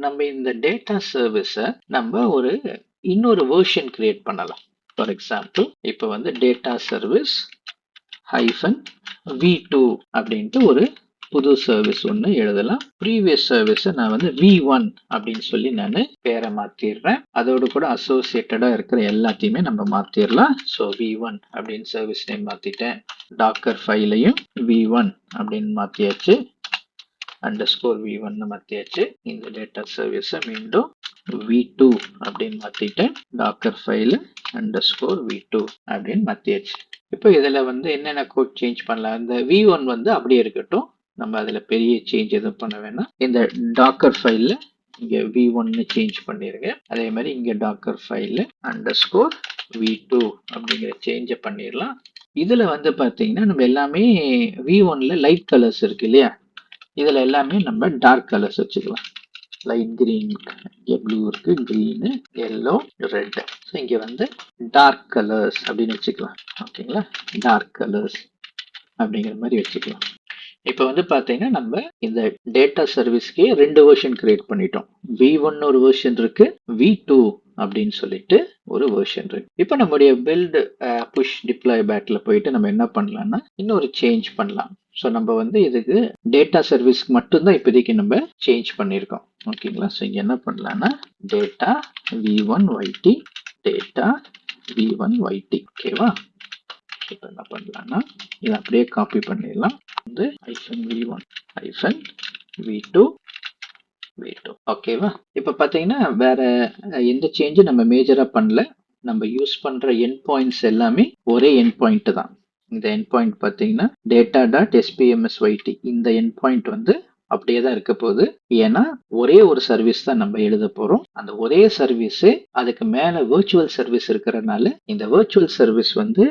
நம்ம இந்த டேட்டா சர்வீஸை நம்ம ஒரு இன்னொரு வெர்ஷன் கிரியேட் பண்ணலாம். ஃபார் எக்ஸாம்பிள் இப்போ வந்து டேட்டா சர்வீஸ் -v2 அப்படின்ட்டு ஒரு புது சர்வீஸ் ஒன்று எழுதலாம். ப்ரீவியஸ் சர்வீஸை நான் வந்து v1 அப்படின்னு சொல்லி நான் பேரை மாத்திடுறேன். அதோடு கூட அசோசியேட்டடா இருக்கிற எல்லாத்தையுமே நம்ம மாத்திரலாம். ஸோ v1 அப்படின்னு சர்வீஸ் நேம் மாத்திட்டேன். டாக்கர் ஃபைலையும் v1 அப்படின்னு மாத்தியாச்சு, _v1 மாத்தியாச்சு. இந்த டேட்டா சர்வீஸை மீண்டும் v2 அப்படின்னு மாத்திட்டேன். டாக்கர் ஃபைல் _v2 அப்படின்னு மாத்தியாச்சு. இப்போ இதுல வந்து என்னென்ன கோட் சேஞ்ச் பண்ணலாம். இந்த v1 வந்து அப்படியே இருக்கட்டும், நம்ம அதுல பெரிய சேஞ்ச் எதுவும் பண்ண வேணாம். இந்த டாக்கர் ஃபைல்ல இங்க v1 சேஞ்ச் பண்ணிருங்க. அதே மாதிரி இங்க டாக்கர் ஃபைல்ல _v2 அப்படிங்கிற சேஞ்ச பண்ணிடலாம். இதுல வந்து பாத்தீங்கன்னா நம்ம எல்லாமே v1ல லைட் கலர்ஸ் இருக்கு இல்லையா, இதுல எல்லாமே நம்ம டார்க் கலர்ஸ் வச்சுக்கலாம். லைட் கிரீன், இங்க ப்ளூ இருக்கு, கிரீனு, எல்லோ, ரெட். ஸோ இங்க வந்து டார்க் கலர்ஸ் அப்படின்னு வச்சுக்கலாம். ஓகேங்களா, டார்க் கலர்ஸ் அப்படிங்கிற மாதிரி வச்சுக்கலாம். இப்போ வந்து பாத்தீங்கன்னா நம்ம இந்த டேட்டா சர்வீஸ்க்கே 2 வெர்ஷன் கிரியேட் பண்ணிட்டோம். v1 ஒரு வெர்ஷன் இருக்கு, v2 அப்படின்னு சொல்லிட்டு ஒரு வெர்ஷன் இருக்கு. இப்போ நம்முடைய பில்ட் புஷ் டிப்ளாய் பேக்ல போயிட்டு நம்ம என்ன பண்ணலாம்னா இன்னொரு சேஞ்ச் பண்ணலாம். ஸோ நம்ம வந்து இதுக்கு டேட்டா சர்வீஸ்க்கு மட்டும்தான் இப்போதைக்கு நம்ம சேஞ்ச் பண்ணியிருக்கோம். ஓகேங்களா, ஸோ இங்க என்ன பண்ணலாம்னா டேட்டா v1yt டேட்டா v1yt. ஓகேவா, இப்போ என்ன பண்ணலாம்னா இதை அப்படியே காப்பி பண்ணிடலாம். வந்து -v1 -v2 ஓகேவா. இப்போ பார்த்தீங்கன்னா வேற எந்த சேஞ்சும் நம்ம மேஜரா பண்ணல. நம்ம யூஸ் பண்ற எண்ட் பாயிண்ட்ஸ் எல்லாமே ஒரே எண்ட் பாயிண்ட் தான். இந்த எண்ட் பாயிண்ட் பார்த்தீங்கன்னா data.spmsyt இந்த எண்ட் பாயிண்ட் வந்து அப்படியே தான் இருக்க போகுது. ஏன்னா ஒரே ஒரு சர்வீஸ் தான் நம்ம எழுத போறோம். அந்த ஒரே சர்வீஸ் அதுக்கு மேல வெர்ச்சுவல் சர்வீஸ் இருக்கிறதுனால இந்த வெர்ச்சுவல் சர்வீஸ் வந்து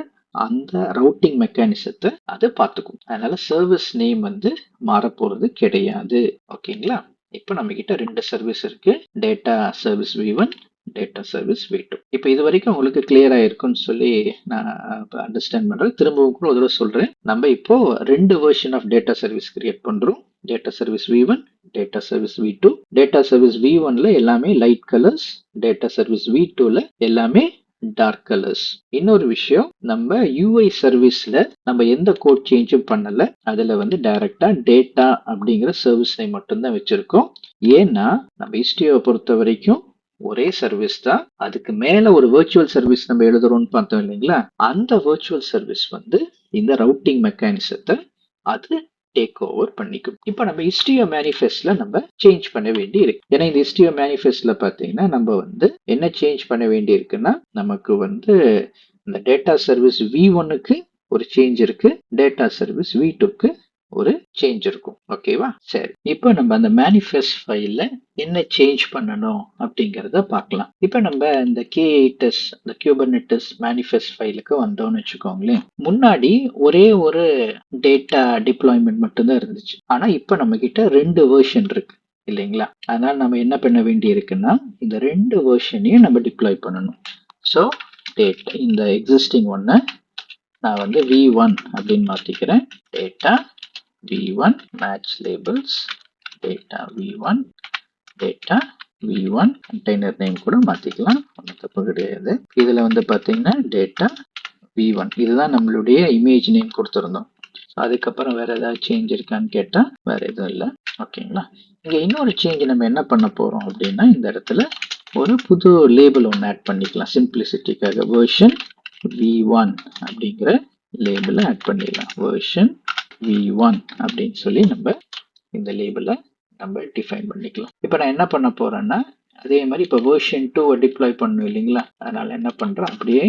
அந்த ரவுட்டிங் மெக்கானிசத்தை அது பார்த்துக்கும். அதனால சர்வீஸ் நேம் வந்து மாறப்போறது கிடையாது. ஓகேங்களா? இப்போ நம்ம கிட்ட ரெண்டு சர்வீஸ் இருக்கு. Data service V1, data service V2. இப்போ இது வரைக்கும் உங்களுக்கு கிளியர் ஆயிருக்கும்னு சொல்லி நான் அண்டர்ஸ்டாண்ட் பண்றேன். திரும்பவும் கூட ஒரு தடவை சொல்றேன். நம்ம இப்போ ரெண்டு version of data service create பண்றோம். Data service V1, data service V2. Data service V1ல எல்லாமே லைட் கலர்ஸ், டேட்டா சர்வீஸ் V2ல எல்லாமே டார்க் கலர்ஸ். இன்னொரு விஷயம், நம்ம UI சர்வீஸ்ல நம்ம எந்த கோட் சேஞ்சும் பண்ணல. அதுல வந்து டைரக்டா டேட்டா அப்படிங்கிற சர்வீஸ் நேம் மட்டும்தான் வச்சிருக்கோம். ஏன்னா நம்ம Istio பொறுத்த வரைக்கும் ஒரே சர்வீஸ் தான். அதுக்கு மேல ஒரு வெர்ச்சுவல் சர்வீஸ் நம்ம எழுதுறோம்னு பார்த்தோம் இல்லைங்களா? அந்த வெர்ச்சுவல் சர்வீஸ் வந்து இந்த ரவுட்டிங் மெக்கானிசத்தை அது டேக் ஓவர் பண்ணிக்கும். இப்போ நம்ம Istio மேனிஃபெஸ்ட்ல நம்ம சேஞ்ச் பண்ண வேண்டி இருக்கு. ஏன்னா இந்த Istio மேனிஃபெஸ்ட்ல பாத்தீங்கன்னா நம்ம வந்து என்ன சேஞ்ச் பண்ண வேண்டி இருக்குன்னா, நமக்கு வந்து இந்த டேட்டா சர்வீஸ் V1க்கு ஒரு சேஞ்ச் இருக்கு, டேட்டா சர்வீஸ் V2க்கு ஒரு சேஞ்ச் இருக்கும். ஓகேவா? சரி, இப்போ நம்ம அந்த மேனிஃபெஸ்ட் ஃபைல்ல என்ன சேஞ்ச் பண்ணணும் அப்படிங்கறத பார்க்கலாம். இப்போ நம்ம இந்த K8s இந்த Kubernetes மேனிஃபெஸ்ட் ஃபைலுக்கு வந்தோம்னு வச்சுக்கோங்களேன். முன்னாடி ஒரே ஒரு டேட்டா டிப்ளாய்மெண்ட் மட்டும்தான் இருந்துச்சு. ஆனா இப்போ நம்ம கிட்ட ரெண்டு வெர்ஷன் இருக்கு இல்லைங்களா? அதனால நம்ம என்ன பண்ண வேண்டி இருக்குன்னா, இந்த ரெண்டு வெர்ஷனையும் நம்ம டிப்ளாய் பண்ணணும். ஸோ டேட்டா இந்த எக்ஸிஸ்டிங் ஒன்னை நான் வந்து V1 அப்படின்னு மாத்திக்கிறேன். Data V1 match labels data V1 data V1 container name கூட மாத்திக்கலாம், ஒன்றும் தப்பு கிடையாது. இதுல வந்து பாத்தீங்கன்னா data V1 இதுதான் நம்மளுடைய இமேஜ் நேம் கொடுத்துருந்தோம். அதுக்கப்புறம் வேற ஏதாவது சேஞ்ச் இருக்கான்னு கேட்டா வேற எதுவும் இல்லை. ஓகேங்களா? இங்க இன்னொரு சேஞ்ச் நம்ம என்ன பண்ண போறோம் அப்படின்னா, இந்த இடத்துல ஒரு புது லேபிள் ஒன்று ஆட் பண்ணிக்கலாம் சிம்பிளிசிட்டிக்காக. வெர்ஷன் V1 அப்படிங்கிற லேபிளை ஆட் பண்ணிடலாம். வெர்ஷன் V1 அப்படின்னு சொல்லி நம்ம இந்த லேபிளை நம்ம டிஃபைன் பண்ணிக்கலாம். இப்போ நான் என்ன பண்ண போறேன்னா, அதே மாதிரி இப்போ வெர்ஷன் 2 டிப்ளாய் பண்ணணும் இல்லைங்களா? அதனால என்ன பண்றேன், அப்படியே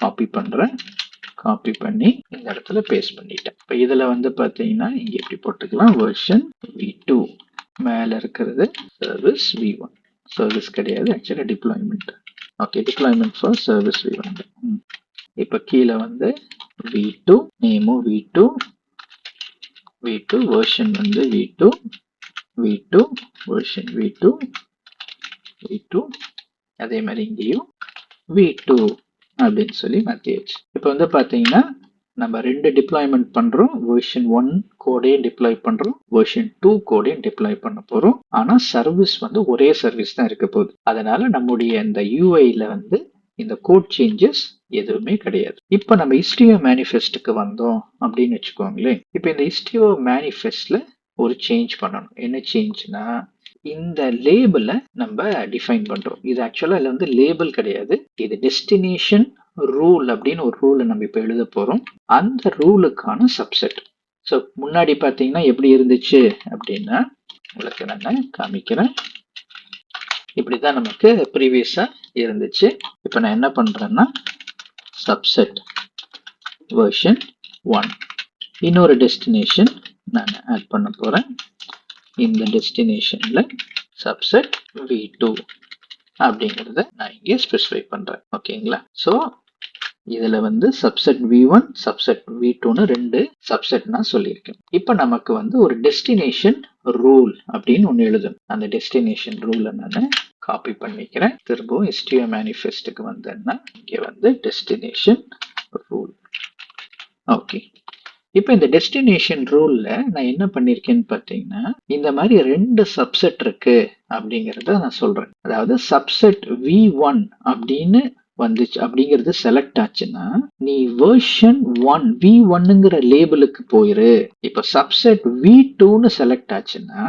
காப்பி பண்றேன். காப்பி பண்ணி இந்த இடத்துல பேஸ்ட் பண்ணிட்டேன். இப்போ இதுல வந்து பாத்தீங்கன்னா இங்க எப்படி போட்டுக்கலாம், வெர்ஷன் V2 மேல இருக்கிறது சர்வீஸ் V1. சர்வீஸ் கிடையாது, ஆக்சுவலா deployment. Okay, deployment for service V1. இப்போ கீழே வந்து V2 நேமும் V2 வெர்ஷன் வந்து V2 வெர்ஷன் V2 அதே மாதிரி இங்கேயும் V2 அப்படின்னு சொல்லி மாத்தியாச்சு. இப்போ வந்து பாத்தீங்கன்னா நம்ம ரெண்டு டிப்ளாய்மெண்ட் பண்றோம். வெர்ஷன் 1 கோடையும் டிப்ளாய் பண்றோம், வெர்ஷன் 2 கோடையும் டிப்ளாய் பண்ண போறோம். ஆனா சர்வீஸ் வந்து ஒரே சர்வீஸ் தான் இருக்க போகுது. அதனால நம்முடைய இந்த UIல வந்து இந்த கோட் சேஞ்சஸ் எதுவுமே கிடையாது. இப்போ நம்ம Istio மேனிஃபெஸ்டுக்கு வந்தோம் அப்படின்னு வச்சுக்கோங்களேன். இப்போ இந்த Istio மேனிஃபெஸ்ட்ல ஒரு சேஞ்ச் பண்ணணும். என்ன சேஞ்ச்னா, இந்த லேபிளை நம்ம டிஃபைன் பண்றோம். இது ஆக்சுவலா இதுல வந்து லேபிள் கிடையாது, இது டெஸ்டினேஷன் ரூல் அப்படின்னு ஒரு ரூலை நம்ம இப்போ எழுத போறோம். அந்த ரூலுக்கான சப்செட். ஸோ முன்னாடி பார்த்தீங்கன்னா எப்படி இருந்துச்சு அப்படின்னா, உங்களுக்கு நான் காமிக்கிறேன். இப்படிதான் நமக்கு ப்ரீவியஸா இருந்துச்சு. இப்போ நான் என்ன பண்றேன்னா, சப்செட் வெர்ஷன் 1 இன்னொரு டெஸ்டினேஷன் நான் ஆட் பண்ண போறேன். இந்த டெஸ்டினேஷன்ல சப்செட் V2 அப்படிங்கறத நான் இங்கே ஸ்பெசிஃபை பண்றேன். ஓகேங்களா? ஸோ இதுல வந்து சப்செட் V1 சப்செட் V2ன்னு ரெண்டு சப்செட் நான் சொல்லியிருக்கேன். இப்போ நமக்கு வந்து ஒரு டெஸ்டினேஷன் ரூல் அப்படின்னு ஒன்று எழுதணும். அந்த டெஸ்டினேஷன் ரூலை நான் காப்பி பண்ணிக்கிறேன். திரும்பவும் Istio மேனிஃபெஸ்டுக்கு வந்தேன்னா இங்கே வந்து டெஸ்டினேஷன் ரூல். ஓகே, இப்போ இந்த டெஸ்டினேஷன் ரூல்ல நான் என்ன பண்ணிருக்கேன்னு பார்த்தீங்கன்னா, இந்த மாதிரி ரெண்டு சப்செட் இருக்கு அப்படிங்கிறத நான் சொல்றேன். அதாவது சப்செட் V1 அப்படின்னு வந்துச்சு அப்படிங்கிறது செலக்ட் ஆச்சுன்னா, நீ வெர்ஷன் 1 V1ங்கிற லேபிளுக்கு போயிரு. இப்போ சப்செட் V2ன்னு செலக்ட் ஆச்சுன்னா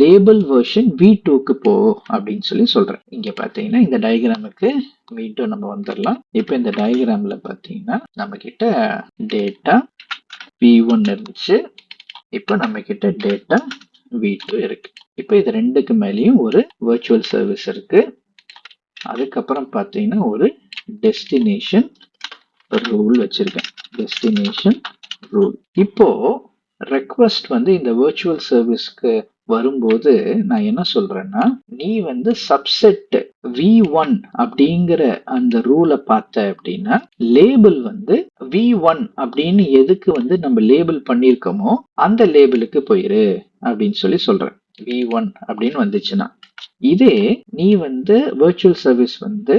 லேபிள் வெர்ஷன் V2க்கு போ அப்படின்னு சொல்லி சொல்றேன். இங்க பாத்தீங்கன்னா இந்த டயக்ராமுக்கு மீண்டும் நம்ம வந்துடலாம். இப்போ இந்த டயக்ராம்ல பாத்தீங்கன்னா நம்ம கிட்ட டேட்டா V1 இருந்துச்சு, இப்போ நம்ம கிட்ட டேட்டா V2 இருக்கு. இப்போ இது ரெண்டுக்கு மேலேயும் ஒரு வெர்ச்சுவல் சர்வீஸ் இருக்கு. அதுக்கப்புறம் பார்த்தீங்கன்னா ஒரு டெஸ்டினேஷன் ரூல் வச்சிருக்கேன். Destination rule. இப்போ ரெக்வஸ்ட் வந்து இந்த virtual சர்வீஸ்க்கு வரும்போது நான் என்ன சொல்றேன்னா, நீ வந்து சப்செட் V1 அப்படிங்கிற அந்த ரூலை பார்த்த அப்படின்னா, லேபிள் வந்து V1 அப்படின்னு எதுக்கு வந்து நம்ம லேபிள் பண்ணியிருக்கோமோ அந்த லேபிளுக்கு போயிரு அப்படின்னு சொல்றேன். V1 அப்படின்னு வந்துச்சுன்னா, இதே நீ வந்து virtual சர்வீஸ் வந்து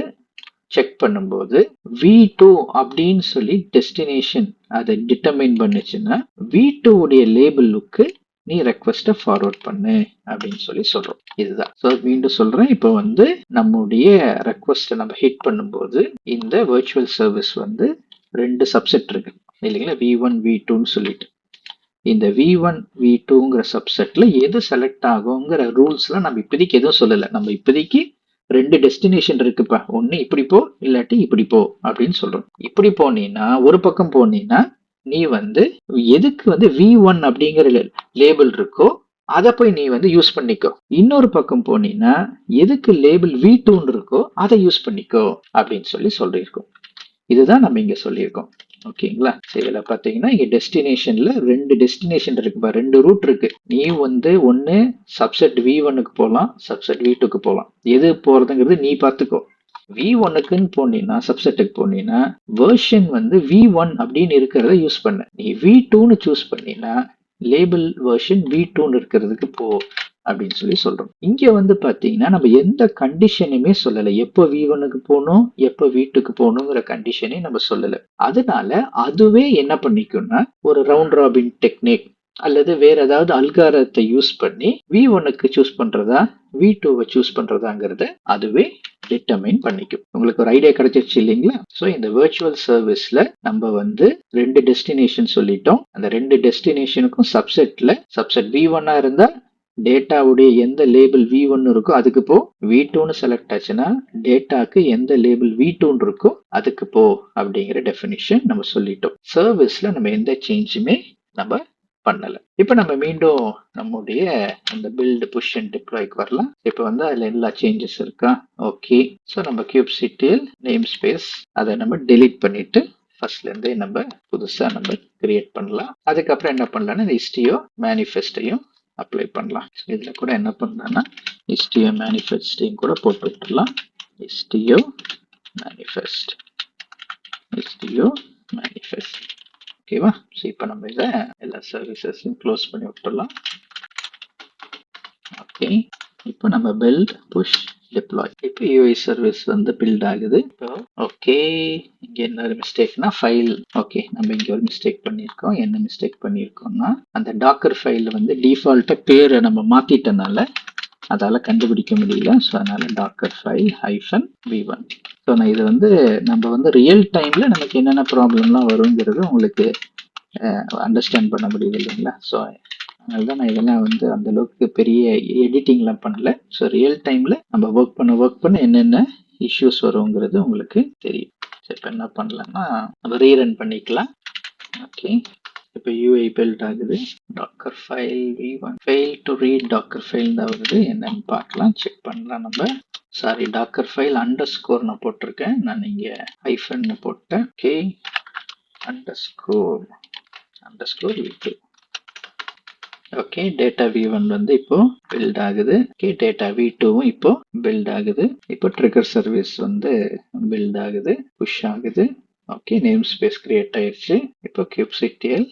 செக் பண்ணும்போது V2 அப்படின்னு சொல்லி டெஸ்டினேஷன் அதை டிட்டர்மைன் பண்ணுச்சுன்னா V2 உடைய லேபிளுக்கு நீ ரெக்வஸ்ட ஃபார்வர்ட் பண்ணு அப்படின்னு சொல்றோம். இதுதான். ஸோ மீண்டும் சொல்றேன், இப்போ வந்து நம்முடைய ரெக்வஸ்ட நம்ம ஹிட் பண்ணும்போது இந்த virtual சர்வீஸ் வந்து ரெண்டு சப்செட் இருக்கு இல்லைங்களா, V1 V2ன்னு சொல்லிட்டு. இந்த V1 V2ங்கிற சப்செட்ல எது செலக்ட் ஆகுங்கிற ரூல்ஸ்லாம் நம்ம இப்போதைக்கு எதுவும் சொல்லலை. நம்ம இப்போதைக்கு ரெண்டு டெஸ்டினேஷன் இருக்குப்பா, ஒன்னு இப்படி போ இல்லாட்டி இப்படி போ அப்படின்னு சொல்றோம். இப்படி போனீங்கன்னா ஒரு பக்கம் போனீங்கன்னா நீ வந்து எதுக்கு வந்து V1 அப்படிங்கிற லேபிள் இருக்கோ அதை போய் நீ வந்து யூஸ் பண்ணிக்கோ. இன்னொரு பக்கம் போனீங்கன்னா எதுக்கு லேபிள் V2 இருக்கோ அதை யூஸ் பண்ணிக்கோ அப்படின்னு சொல்லியிருக்கோம். இதுதான் நம்ம இங்க சொல்லியிருக்கோம். ஓகேங்களா? இதுல பாத்தீங்கன்னா இங்க டெஸ்டினேஷன்ல ரெண்டு டெஸ்டினேஷன் இருக்குப்பா, ரெண்டு ரூட் இருக்கு. நீ வந்து ஒன்னு சப்செட் V1க்கு போகலாம், சப்செட் V2க்கு போகலாம். எது போறதுங்கிறது நீ பாத்துக்கோ. V1க்குன்னு போனீங்கன்னா சப்செட்டுக்கு போனீங்கன்னா வெர்ஷன் வந்து V1 அப்படின்னு இருக்கிறத யூஸ் பண்ண. நீ V2ன்னு சூஸ் பண்ணினா லேபிள் வெர்ஷன் V2ன்னு இருக்கிறதுக்கு போ அப்படின்னு சொல்றோம். இங்க வந்து பாத்தீங்கன்னா நம்ம எந்த கண்டிஷனுமே சொல்லல. எப்போ V1க்கு போகணும், எப்போ V2க்கு போகணுங்கிற கண்டிஷனே நம்ம சொல்லல. அதனால அதுவே என்ன பண்ணிக்கும்னா ஒரு ரவுண்ட் ராபின் டெக்னிக் அல்லது வேற ஏதாவது அல்காரத்தை யூஸ் பண்ணி V1க்கு சூஸ் பண்றதா V2வை சூஸ் பண்றதாங்கிறத அதுவே டிட்டர்மைன் பண்ணிக்கும். உங்களுக்கு ஒரு ஐடியா கிடைச்சிருச்சு இல்லைங்களா? ஸோ இந்த virtual சர்வீஸ்ல நம்ம வந்து ரெண்டு டெஸ்டினேஷன் சொல்லிட்டோம். அந்த ரெண்டு டெஸ்டினேஷனுக்கும் சப்செட்ல சப்செட் V1 இருந்தா டேட்டாவுடைய எந்த லேபிள் V1 இருக்கோ அதுக்கு போ, V2ன்னு செலக்ட் ஆச்சுன்னா டேட்டாக்கு எந்த லேபிள் V2 இருக்கோ அதுக்கு போ அப்படிங்கிற டெஃபினிஷன் நம்ம சொல்லிட்டோம். சர்வீஸ்ல நம்ம எந்த சேஞ்சுமே நம்ம பண்ணல. இப்ப நம்ம மீண்டும் நம்முடைய அந்த பில்ட் புஷ் அண்ட் டிப்ளாய்க்கு வரலாம். இப்ப வந்து அதுல எல்லா சேஞ்சஸ் இருக்கா? ஓகே. ஸோ நம்ம kubectl நேம் ஸ்பேஸ் அதை நம்ம டெலீட் பண்ணிட்டு ஃபர்ஸ்ட்ல இருந்தே நம்ம புதுசா நம்ம கிரியேட் பண்ணலாம். அதுக்கப்புறம் என்ன பண்ணலாம்னா இந்த istio மேனிஃபெஸ்டையும் அப்ளை பண்ணலாம். இதுல கூட என்ன பண்ணலாம்னா istio மேனிஃபெஸ்டையும் கூட போட்டு விட்டுலாம். istio மேனிஃபெஸ்ட் ஓகேவா? ஸோ இப்போ நம்ம இதை எல்லா சர்வீசஸையும் க்ளோஸ் பண்ணி விட்டுடலாம். ஓகே, இப்போ நம்ம பில்ட் புஷ் டிப்ளாய். இப்போ யூஐ சர்வீஸ் வந்து பில்ட் ஆகுது. இப்போ ஓகே, இங்க என்ன ஒரு மிஸ்டேக்னா ஃபைல். ஓகே, நம்ம இங்க ஒரு மிஸ்டேக் பண்ணியிருக்கோம். என்ன மிஸ்டேக் பண்ணியிருக்கோம்னா அந்த டாக்கர் ஃபைல் வந்து டிஃபால்ட்டா பேரை நம்ம மாத்திட்டனால அதால கண்டுபிடிக்க முடியல. ஸோ அதனால டாக்கர் ஃபைல் -v1. ஸோ நான் இது வந்து நம்ம வந்து ரியல் டைம்ல நமக்கு என்னென்ன ப்ராப்ளம்லாம் வருங்கிறது உங்களுக்கு அண்டர்ஸ்டாண்ட் பண்ண முடியுது இல்லைங்களா? ஸோ அதனால தான் நான் இதெல்லாம் வந்து அந்த அளவுக்கு பெரிய எடிட்டிங்லாம் பண்ணல. ஸோ ரியல் டைம்ல நம்ம ஒர்க் பண்ண என்னென்ன இஷ்யூஸ் வருங்கிறது உங்களுக்கு தெரியும். ஸோ இப்போ என்ன பண்ணலாம்னா நம்ம ரீரன் பண்ணிக்கலாம். ஓகே, இப்போ யூஐ பில்ட் ஆகுது. Docker file v1 fail to read docker file தான் வருது. என்னன்னு பார்க்கலாம், செக் பண்ணலாம் நம்ம. சாரி, டாக்கர் ஃபைல் அண்டர்ஸ்கோர் நான் போட்டிருக்கேன், நான் இங்கே ஹைஃபன் போட்டேன். Okay, underscore v2. Okay, data v1 வந்து இப்போ பில்ட் ஆகுது. ஓகே, டேட்டா v2வும் இப்போ பில்ட் ஆகுது. இப்போ ட்ரிகர் சர்வீஸ் வந்து பில்ட் ஆகுது, புஷ் ஆகுது. ஓகே, நேம் ஸ்பேஸ் கிரியேட் ஆயிடுச்சு. இப்போ kubectl.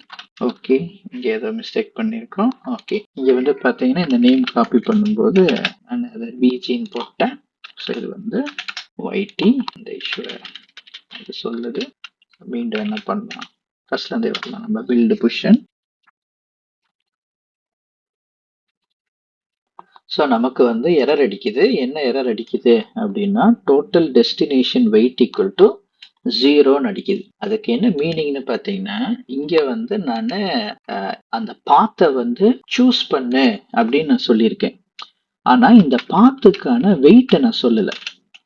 ஓகே, இங்க ஏதோ மிஸ்டேக் பண்ணியிருக்கோம். ஓகே, இங்க வந்து பாத்தீங்கன்னா இந்த நேம் காப்பி பண்ணும்போது நான் அதை பிஜின்னு போட்டேன். ஸோ இது வந்து YT இந்த இஷ்யூ இது சொல்லுது. மீண்டும் என்ன பண்ணலாம், ஃபர்ஸ்ட்ல இருந்தே வரலாம். நம்ம பில்டு புஷன். ஸோ நமக்கு வந்து எரர் அடிக்குது. என்ன எரர் அடிக்குது அப்படின்னா total destination weight equal to 0ன்னு அடிக்குது. அதுக்கு என்ன மீனிங்னு பார்த்தீங்கன்னா இங்க வந்து நான் அந்த பாத்தை வந்து சூஸ் பண்ணு அப்படின்னு நான் சொல்லியிருக்கேன். ஆனா இந்த பாத்துக்கான வெயிட்டை நான் சொல்லலை.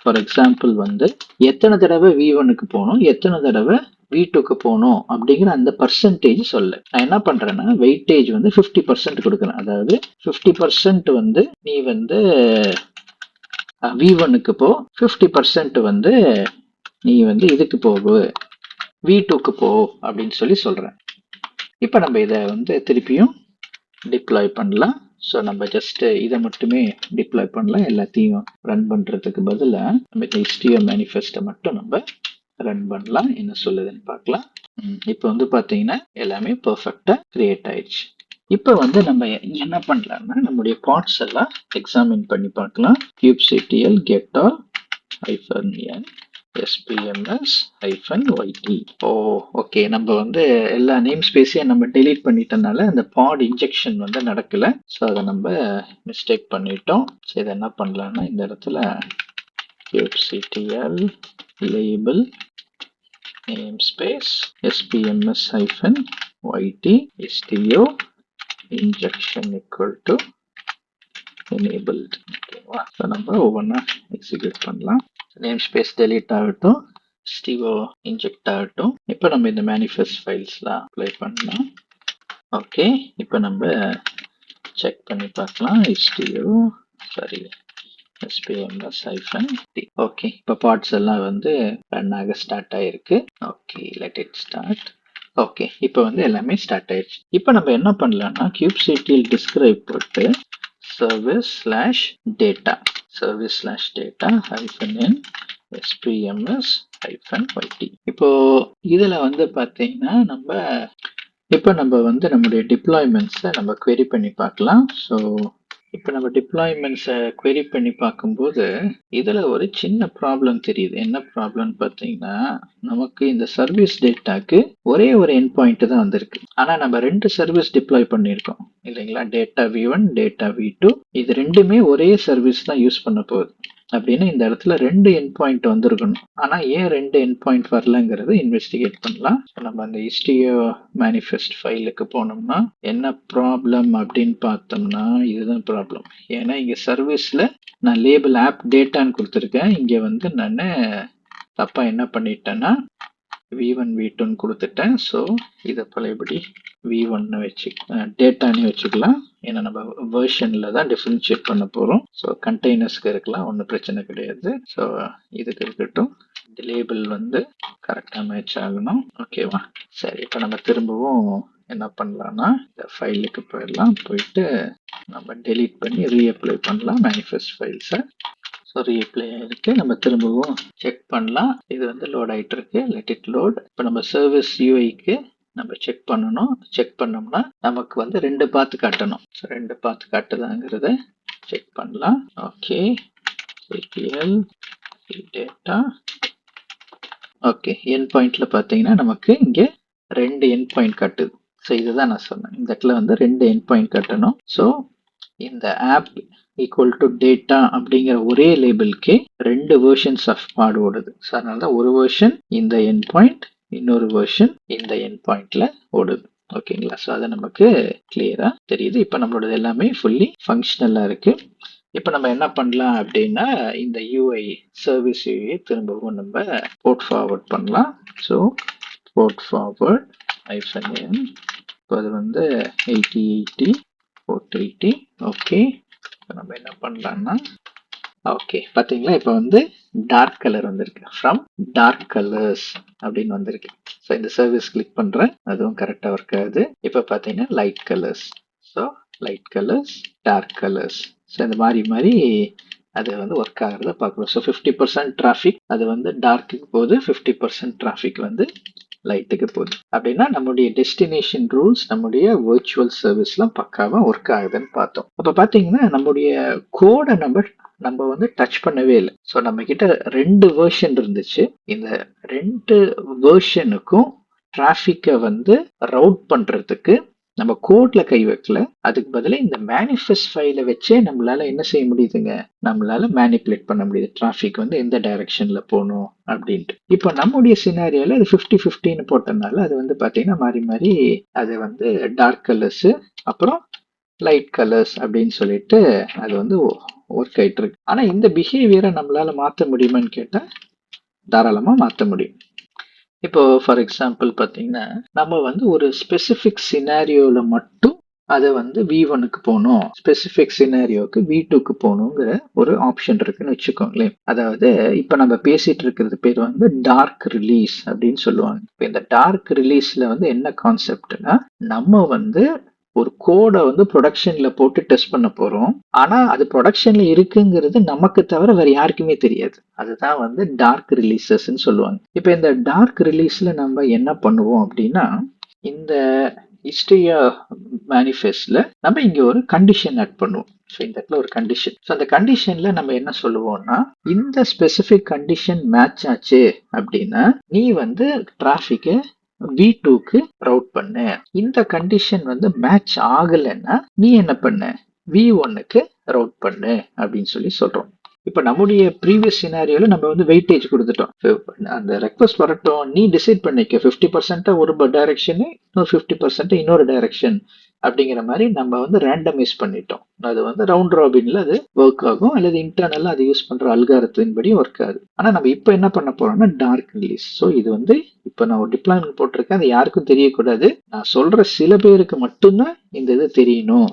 ஃபார் எக்ஸாம்பிள் வந்து எத்தனை தடவை V1க்கு போகணும், எத்தனை தடவை V2க்கு போகணும் அப்படிங்கிற அந்த பர்சன்டேஜ் சொல்ல. நான் என்ன பண்றேன்னா வெயிட்டேஜ் வந்து 50% கொடுக்குறேன். அதாவது 50% வந்து நீ வந்து V1க்கு போ, 50% வந்து நீ வந்து இதுக்கு போகு V2க்கு போ அப்படின்னு சொல்றேன். இப்போ நம்ம இதை வந்து திருப்பியும் டிப்ளாய் பண்ணலாம். ஸோ நம்ம ஜஸ்ட் இதை மட்டுமே டிப்ளாய் பண்ணலாம். எல்லாத்தையும் ரன் பண்ணுறதுக்கு பதிலாக நம்ம இந்த HTML மேனிஃபெஸ்ட்டை மட்டும் நம்ம ரன் பண்ணலாம். என்ன சொல்லுதுன்னு பார்க்கலாம். இப்போ வந்து பார்த்தீங்கன்னா எல்லாமே பர்ஃபெக்டாக கிரியேட் ஆயிடுச்சு. இப்போ வந்து நம்ம என்ன பண்ணலாம்னா நம்முடைய பார்ட்ஸ் எல்லாம் எக்ஸாமின் பண்ணி பார்க்கலாம். kubectl getal -n spms-yt. Okay, நம்ம வந்து எல்லா நேம் ஸ்பேஸையும் நம்ம டெலீட் பண்ணிட்டனால அந்த பாட் இன்ஜெக்ஷன் வந்து நடக்கல. ஸோ அதை நம்ம மிஸ்டேக் பண்ணிட்டோம். ஸோ இதை என்ன பண்ணலாம்னா இந்த இடத்துல kubectl label namespace spms-yt sto injection equal to enabled. ஓகேவா? ஸோ நம்ம ஒவ்வொன்றா எக்ஸிக்யூட் பண்ணலாம். நேம் ஸ்பேஸ் டெலீட் ஆகட்டும், ஸ்டிஓ இன்ஜெக்ட் ஆகட்டும். இப்போ நம்ம இந்த மேனிஃபெஸ்ட் ஃபைல்ஸ்லாம் அப்ளை பண்ணலாம். ஓகே, இப்போ நம்ம செக் பண்ணி பார்க்கலாம். spms-t. ஓகே, இப்போ பார்ட்ஸ் எல்லாம் வந்து ரன் ஆக ஸ்டார்ட் ஆயிருக்கு. Okay, let it start. Okay, இப்போ வந்து எல்லாமே ஸ்டார்ட் ஆயிடுச்சு. இப்போ நம்ம என்ன பண்ணலாம்னா kubectl describe போட்டு service/data -n spms-yt. இப்போ இதுல வந்து பாத்தீங்கன்னா இப்போ நம்ம வந்து நம்முடைய டிப்ளாய்மெண்ட்ஸை நம்ம query பண்ணி பார்க்கலாம். ஸோ இப்போ நம்ம டிப்ளாய்மெண்ட்ஸை query பண்ணி பார்க்கும்போது இதில் ஒரு சின்ன ப்ராப்ளம் தெரியுது. என்ன ப்ராப்ளம்னு பார்த்தீங்கன்னா நமக்கு இந்த சர்வீஸ் டேட்டாக்கு ஒரே ஒரு எண்ட் பாயிண்ட் தான் வந்திருக்கு. ஆனால் நம்ம 2 சர்வீஸ் டிப்ளாய் பண்ணியிருக்கோம் இல்லைங்களா? Data v1, data v2. இது ரெண்டுமே ஒரே சர்வீஸ் தான் யூஸ் பண்ண போகுது. அப்படின்னு இந்த இடத்துல 2 எண்ட் பாயிண்ட் வந்திருக்கணும். ஆனா ஏன் 2 எண்ட் பாயிண்ட் வரலங்கிறத இன்வெஸ்டிகேட் பண்ணலாம். நம்ம அந்த HTML மேனிஃபெஸ்ட் ஃபைலுக்கு போனோம்னா என்ன ப்ராப்ளம் அப்படின்னு பார்த்தோம்னா இதுதான் ப்ராப்ளம். ஏன்னா இங்க சர்வீஸ்ல நான் லேபிள் ஆப் டேட்டான்னு கொடுத்துருக்கேன். இங்க வந்து நான் தப்பா என்ன பண்ணிட்டேன்னா v1 v2ன்னு கொடுத்துட்டேன். ஸோ இதை பழையபடி v1 வச்சு டேட்டான்னு வச்சுக்கலாம். ஏன்னா நம்ம வேர்ஷனில் தான் டிஃப்ரென்ஷியேட் பண்ண போகிறோம். ஸோ கண்டெய்னர்ஸ்க்கு இருக்கலாம், ஒன்றும் பிரச்சனை கிடையாது. ஸோ இதுக்கு இருக்கட்டும். இந்த லேபிள் வந்து கரெக்டாக மேட்ச் ஆகணும். ஓகேவா? சரி, இப்போ நம்ம திரும்பவும் என்ன பண்ணலாம்னா இந்த ஃபைலுக்கு போயிடலாம். போயிட்டு நம்ம டெலீட் பண்ணி ரீஅப்ளை பண்ணலாம் மேனிஃபெஸ்ட் ஃபைல்ஸை. ஸோ ரீஅப்ளை ஆகிருக்கு. நம்ம திரும்பவும் செக் பண்ணலாம். இது வந்து லோட் ஆகிட்டு இருக்கு. Let it load. இப்போ நம்ம சர்வீஸ் யூஐக்கு நம்ம செக் பண்ணணும். செக் பண்ணோம்னா நமக்கு வந்து 2 பாத்து காட்டணும். ஸோ 2 பாத்து காட்டுதாங்கிறத செக் பண்ணலாம். Okay, ATL data. Okay, end பாயிண்ட்ல பார்த்தீங்கன்னா நமக்கு இங்கே 2 எண்ட் பாயிண்ட் காட்டுது. ஸோ இதுதான் நான் சொன்னேன். இந்த இடத்துல வந்து 2 எண்ட் பாயிண்ட் காட்டணும். ஸோ இந்த ஆப் ஈக்குவல் டு டேட்டா அப்படிங்கிற ஒரே லேபிள்கே 2 வெர்ஷன்ஸ் ஆஃப் பாட் ஓடுது. ஸோ அதனால தான் ஒரு வெர்ஷன் இந்த எண்ட் பாயிண்ட், இன்னொரு வெர்ஷன் இந்த எண்ட் பாயிண்ட்ல ஓடுது. ஓகேங்களா? ஸோ அது நமக்கு கிளியரா தெரியுது. இப்போ நம்மளோட எல்லாமே ஃபுல்லி ஃபங்க்ஷனலா இருக்கு. இப்போ நம்ம என்ன பண்ணலாம் அப்படின்னா இந்த யூஐ சர்வீஸ் யூஐ திரும்பவும் நம்ம போர்ட் ஃபார்வர்ட் பண்ணலாம். So port forward -n. இப்போ அது வந்து 8080 போர்ட் 80. ஓகே, இப்போ நம்ம என்ன பண்ணலாம்னா ஓகே பார்த்தீங்களா, இப்போ வந்து டார்க் கலர் வந்திருக்கு. ஃப்ரம் டார்க் கலர்ஸ் அப்படின்னு வந்திருக்கு. ஸோ இந்த சர்வீஸ் கிளிக் பண்ணுறேன், அதுவும் கரெக்டாக ஒர்க் ஆகுது. இப்போ பார்த்தீங்கன்னா light colours. So light colours, dark colours. So இந்த மாதிரி அது வந்து ஒர்க் ஆகிறத பார்க்குறோம். ஸோ 50% டிராஃபிக் அது வந்து டார்க்குக்கு போகுது, 50% டிராஃபிக் வந்து லைட்டுக்கு போகுது. அப்படின்னா நம்முடைய டெஸ்டினேஷன் ரூல்ஸ் நம்முடைய வர்ச்சுவல் சர்வீஸ்லாம் பக்காவா ஒர்க் ஆகுதுன்னு பார்த்தோம். அப்போ பார்த்தீங்கன்னா நம்முடைய கோடை நம்ம வந்து டச் பண்ணவே இல்லை. ஸோ நம்ம கிட்ட 2 வெர்ஷன் இருந்துச்சு. இந்த 2 வெர்ஷனுக்கும் டிராஃபிக்கை வந்து ரவுட் பண்றதுக்கு நம்ம கோட்ல கை வைக்கல. அதுக்கு பதிலாக இந்த மேனிஃபெஸ்ட் ஃபைலை வச்சே நம்மளால என்ன செய்ய முடியுதுங்க, நம்மளால மேனிப்புலேட் பண்ண முடியுது டிராஃபிக் வந்து எந்த டைரக்ஷன்ல போகணும் அப்படின்ட்டு. இப்போ நம்முடைய சினாரியோல அது 50-50ன்னு போட்டனால அது வந்து பார்த்தீங்கன்னா மாறி மாறி அது வந்து டார்க் கலர்ஸ் அப்புறம் லைட் கலர்ஸ் அப்படின்னு சொல்லிட்டு அது வந்து ஒர்க் ஆயிட்டு இருக்கு. ஆனா இந்த பிஹேவியரை நம்மளால மாற்ற முடியுமான்னு கேட்டா தாராளமா மாற்ற முடியும். இப்போ ஃபார் எக்ஸாம்பிள் பார்த்தீங்கன்னா நம்ம வந்து ஒரு ஸ்பெசிஃபிக் சினாரியோவில் மட்டும் அதை வந்து V1க்கு போகணும், ஸ்பெசிஃபிக் சினாரியோக்கு V2க்கு போகணுங்கிற ஒரு ஆப்ஷன் இருக்குன்னு வச்சுக்கோங்களேன். அதாவது இப்ப நம்ம பேசிட்டு இருக்கிறது பேர் வந்து டார்க் ரிலீஸ் அப்படின்னு சொல்லுவாங்க. இப்ப இந்த டார்க் ரிலீஸ்ல வந்து என்ன கான்செப்ட்னா, நம்ம வந்து ஒரு கோடை வந்து ப்ரொடக்ஷன்ல போட்டு டெஸ்ட் பண்ண போறோம். ஆனா அது ப்ரொடக்ஷன்ல இருக்குங்கிறது நமக்கு தவிர வேற யாருக்குமே தெரியாது. அதுதான் வந்து டார்க் ரிலீசஸ்ன்னு சொல்லுவாங்க. இப்ப இந்த டார்க் ரிலீஸ்ல நம்ம என்ன பண்ணுவோம் அப்படின்னா, இந்த ஹிஸ்டரியா மேனிஃபெஸ்ட்ல நம்ம இங்க ஒரு கண்டிஷன் ஆட் பண்ணுவோம். ஸோ இந்த இடத்துல ஒரு கண்டிஷன். ஸோ அந்த கண்டிஷன்ல நம்ம என்ன சொல்லுவோம்னா, இந்த ஸ்பெசிஃபிக் கண்டிஷன் மேட்ச் ஆச்சு அப்படின்னா நீ வந்து டிராஃபிக்கை V2க்கு ரவுட் பண்ணு. இந்த கண்டிஷன் வந்து மேட்ச் ஆகலைன்னா நீ என்ன பண்ண, V1க்கு ரவுட் பண்ணு அப்படின்னு சொல்லி சொல்றோம். இப்ப நம்முடைய ப்ரீவியஸ் சினாரியோல நம்ம வந்து வெயிட்டேஜ் கொடுத்துட்டோம். அந்த ரெக்வஸ்ட் வரட்டும், நீ டிசைட் பண்ணிக்க 50% ஒரு டைரக்ஷன், இன்னொரு 50% இன்னொரு டைரக்ஷன் அப்படிங்கிற மாதிரி நம்ம வந்து ரேண்டமைஸ் பண்ணிட்டோம். அது வந்து ரவுண்ட் ராபின்ல அது ஒர்க் ஆகும், அல்லது இன்டர்னலா அது யூஸ் பண்ற அல்காரத்தின் படி ஒர்க் ஆகுது. ஆனா நம்ம இப்ப என்ன பண்ண போறோம்னா டார்க் ரிலீஸ். ஸோ இது வந்து இப்ப நான் ஒரு டிப்ளாய்மெண்ட் போட்டிருக்கேன், அது யாருக்கும் தெரியக்கூடாது. நான் சொல்ற சில பேருக்கு மட்டும்தான் இந்த இது தெரியணும்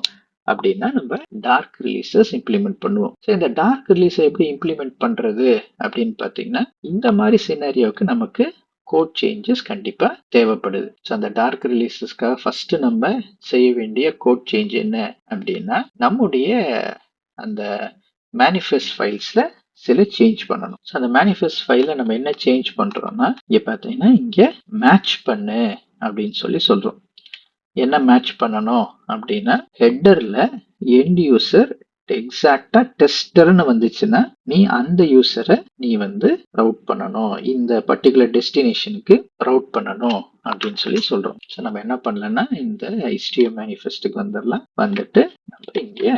அப்படின்னா நம்ம டார்க் ரிலீசஸ் இம்ப்ளிமெண்ட் பண்ணுவோம். ஸோ இந்த டார்க் ரிலீஸை எப்படி இம்ப்ளிமெண்ட் பண்றது அப்படின்னு பார்த்தீங்கன்னா, இந்த மாதிரி சினாரியோவுக்கு நமக்கு கோட் சேஞ்சஸ் கண்டிப்பா தேவைப்படுது. ஸோ அந்த டார்க் ரிலீசஸ்க்காக ஃபர்ஸ்ட் நம்ம செய்ய வேண்டிய கோட் சேஞ்ச் என்ன அப்படின்னா, நம்முடைய அந்த மேனிஃபெஸ்ட் ஃபைல்ஸ்ல சில சேஞ்ச் பண்ணணும். ஸோ அந்த மேனிஃபெஸ்ட் ஃபைல நம்ம என்ன சேஞ்ச் பண்றோம்னா, இங்க பார்த்தீங்கன்னா இங்க மேட்ச் பண்ணு அப்படின்னு சொல்லி சொல்றோம். என்ன மேட்ச் பண்ணணும் அப்படின்னா, ஹெட்டர்ல எண்ட் யூசர் எக்ஸாக்டா டெஸ்டர்னு வந்துச்சுன்னா நீ அந்த யூசரை நீ வந்து ரவுட் பண்ணணும், இந்த பர்டிகுலர் டெஸ்டினேஷனுக்கு ரவுட் பண்ணணும் அப்படின்னு சொல்லி சொல்றோம். ஸோ நம்ம என்ன பண்ணலன்னா இந்த HTML மேனிஃபெஸ்டுக்கு வந்துடலாம். வந்துட்டு நம்ம இங்க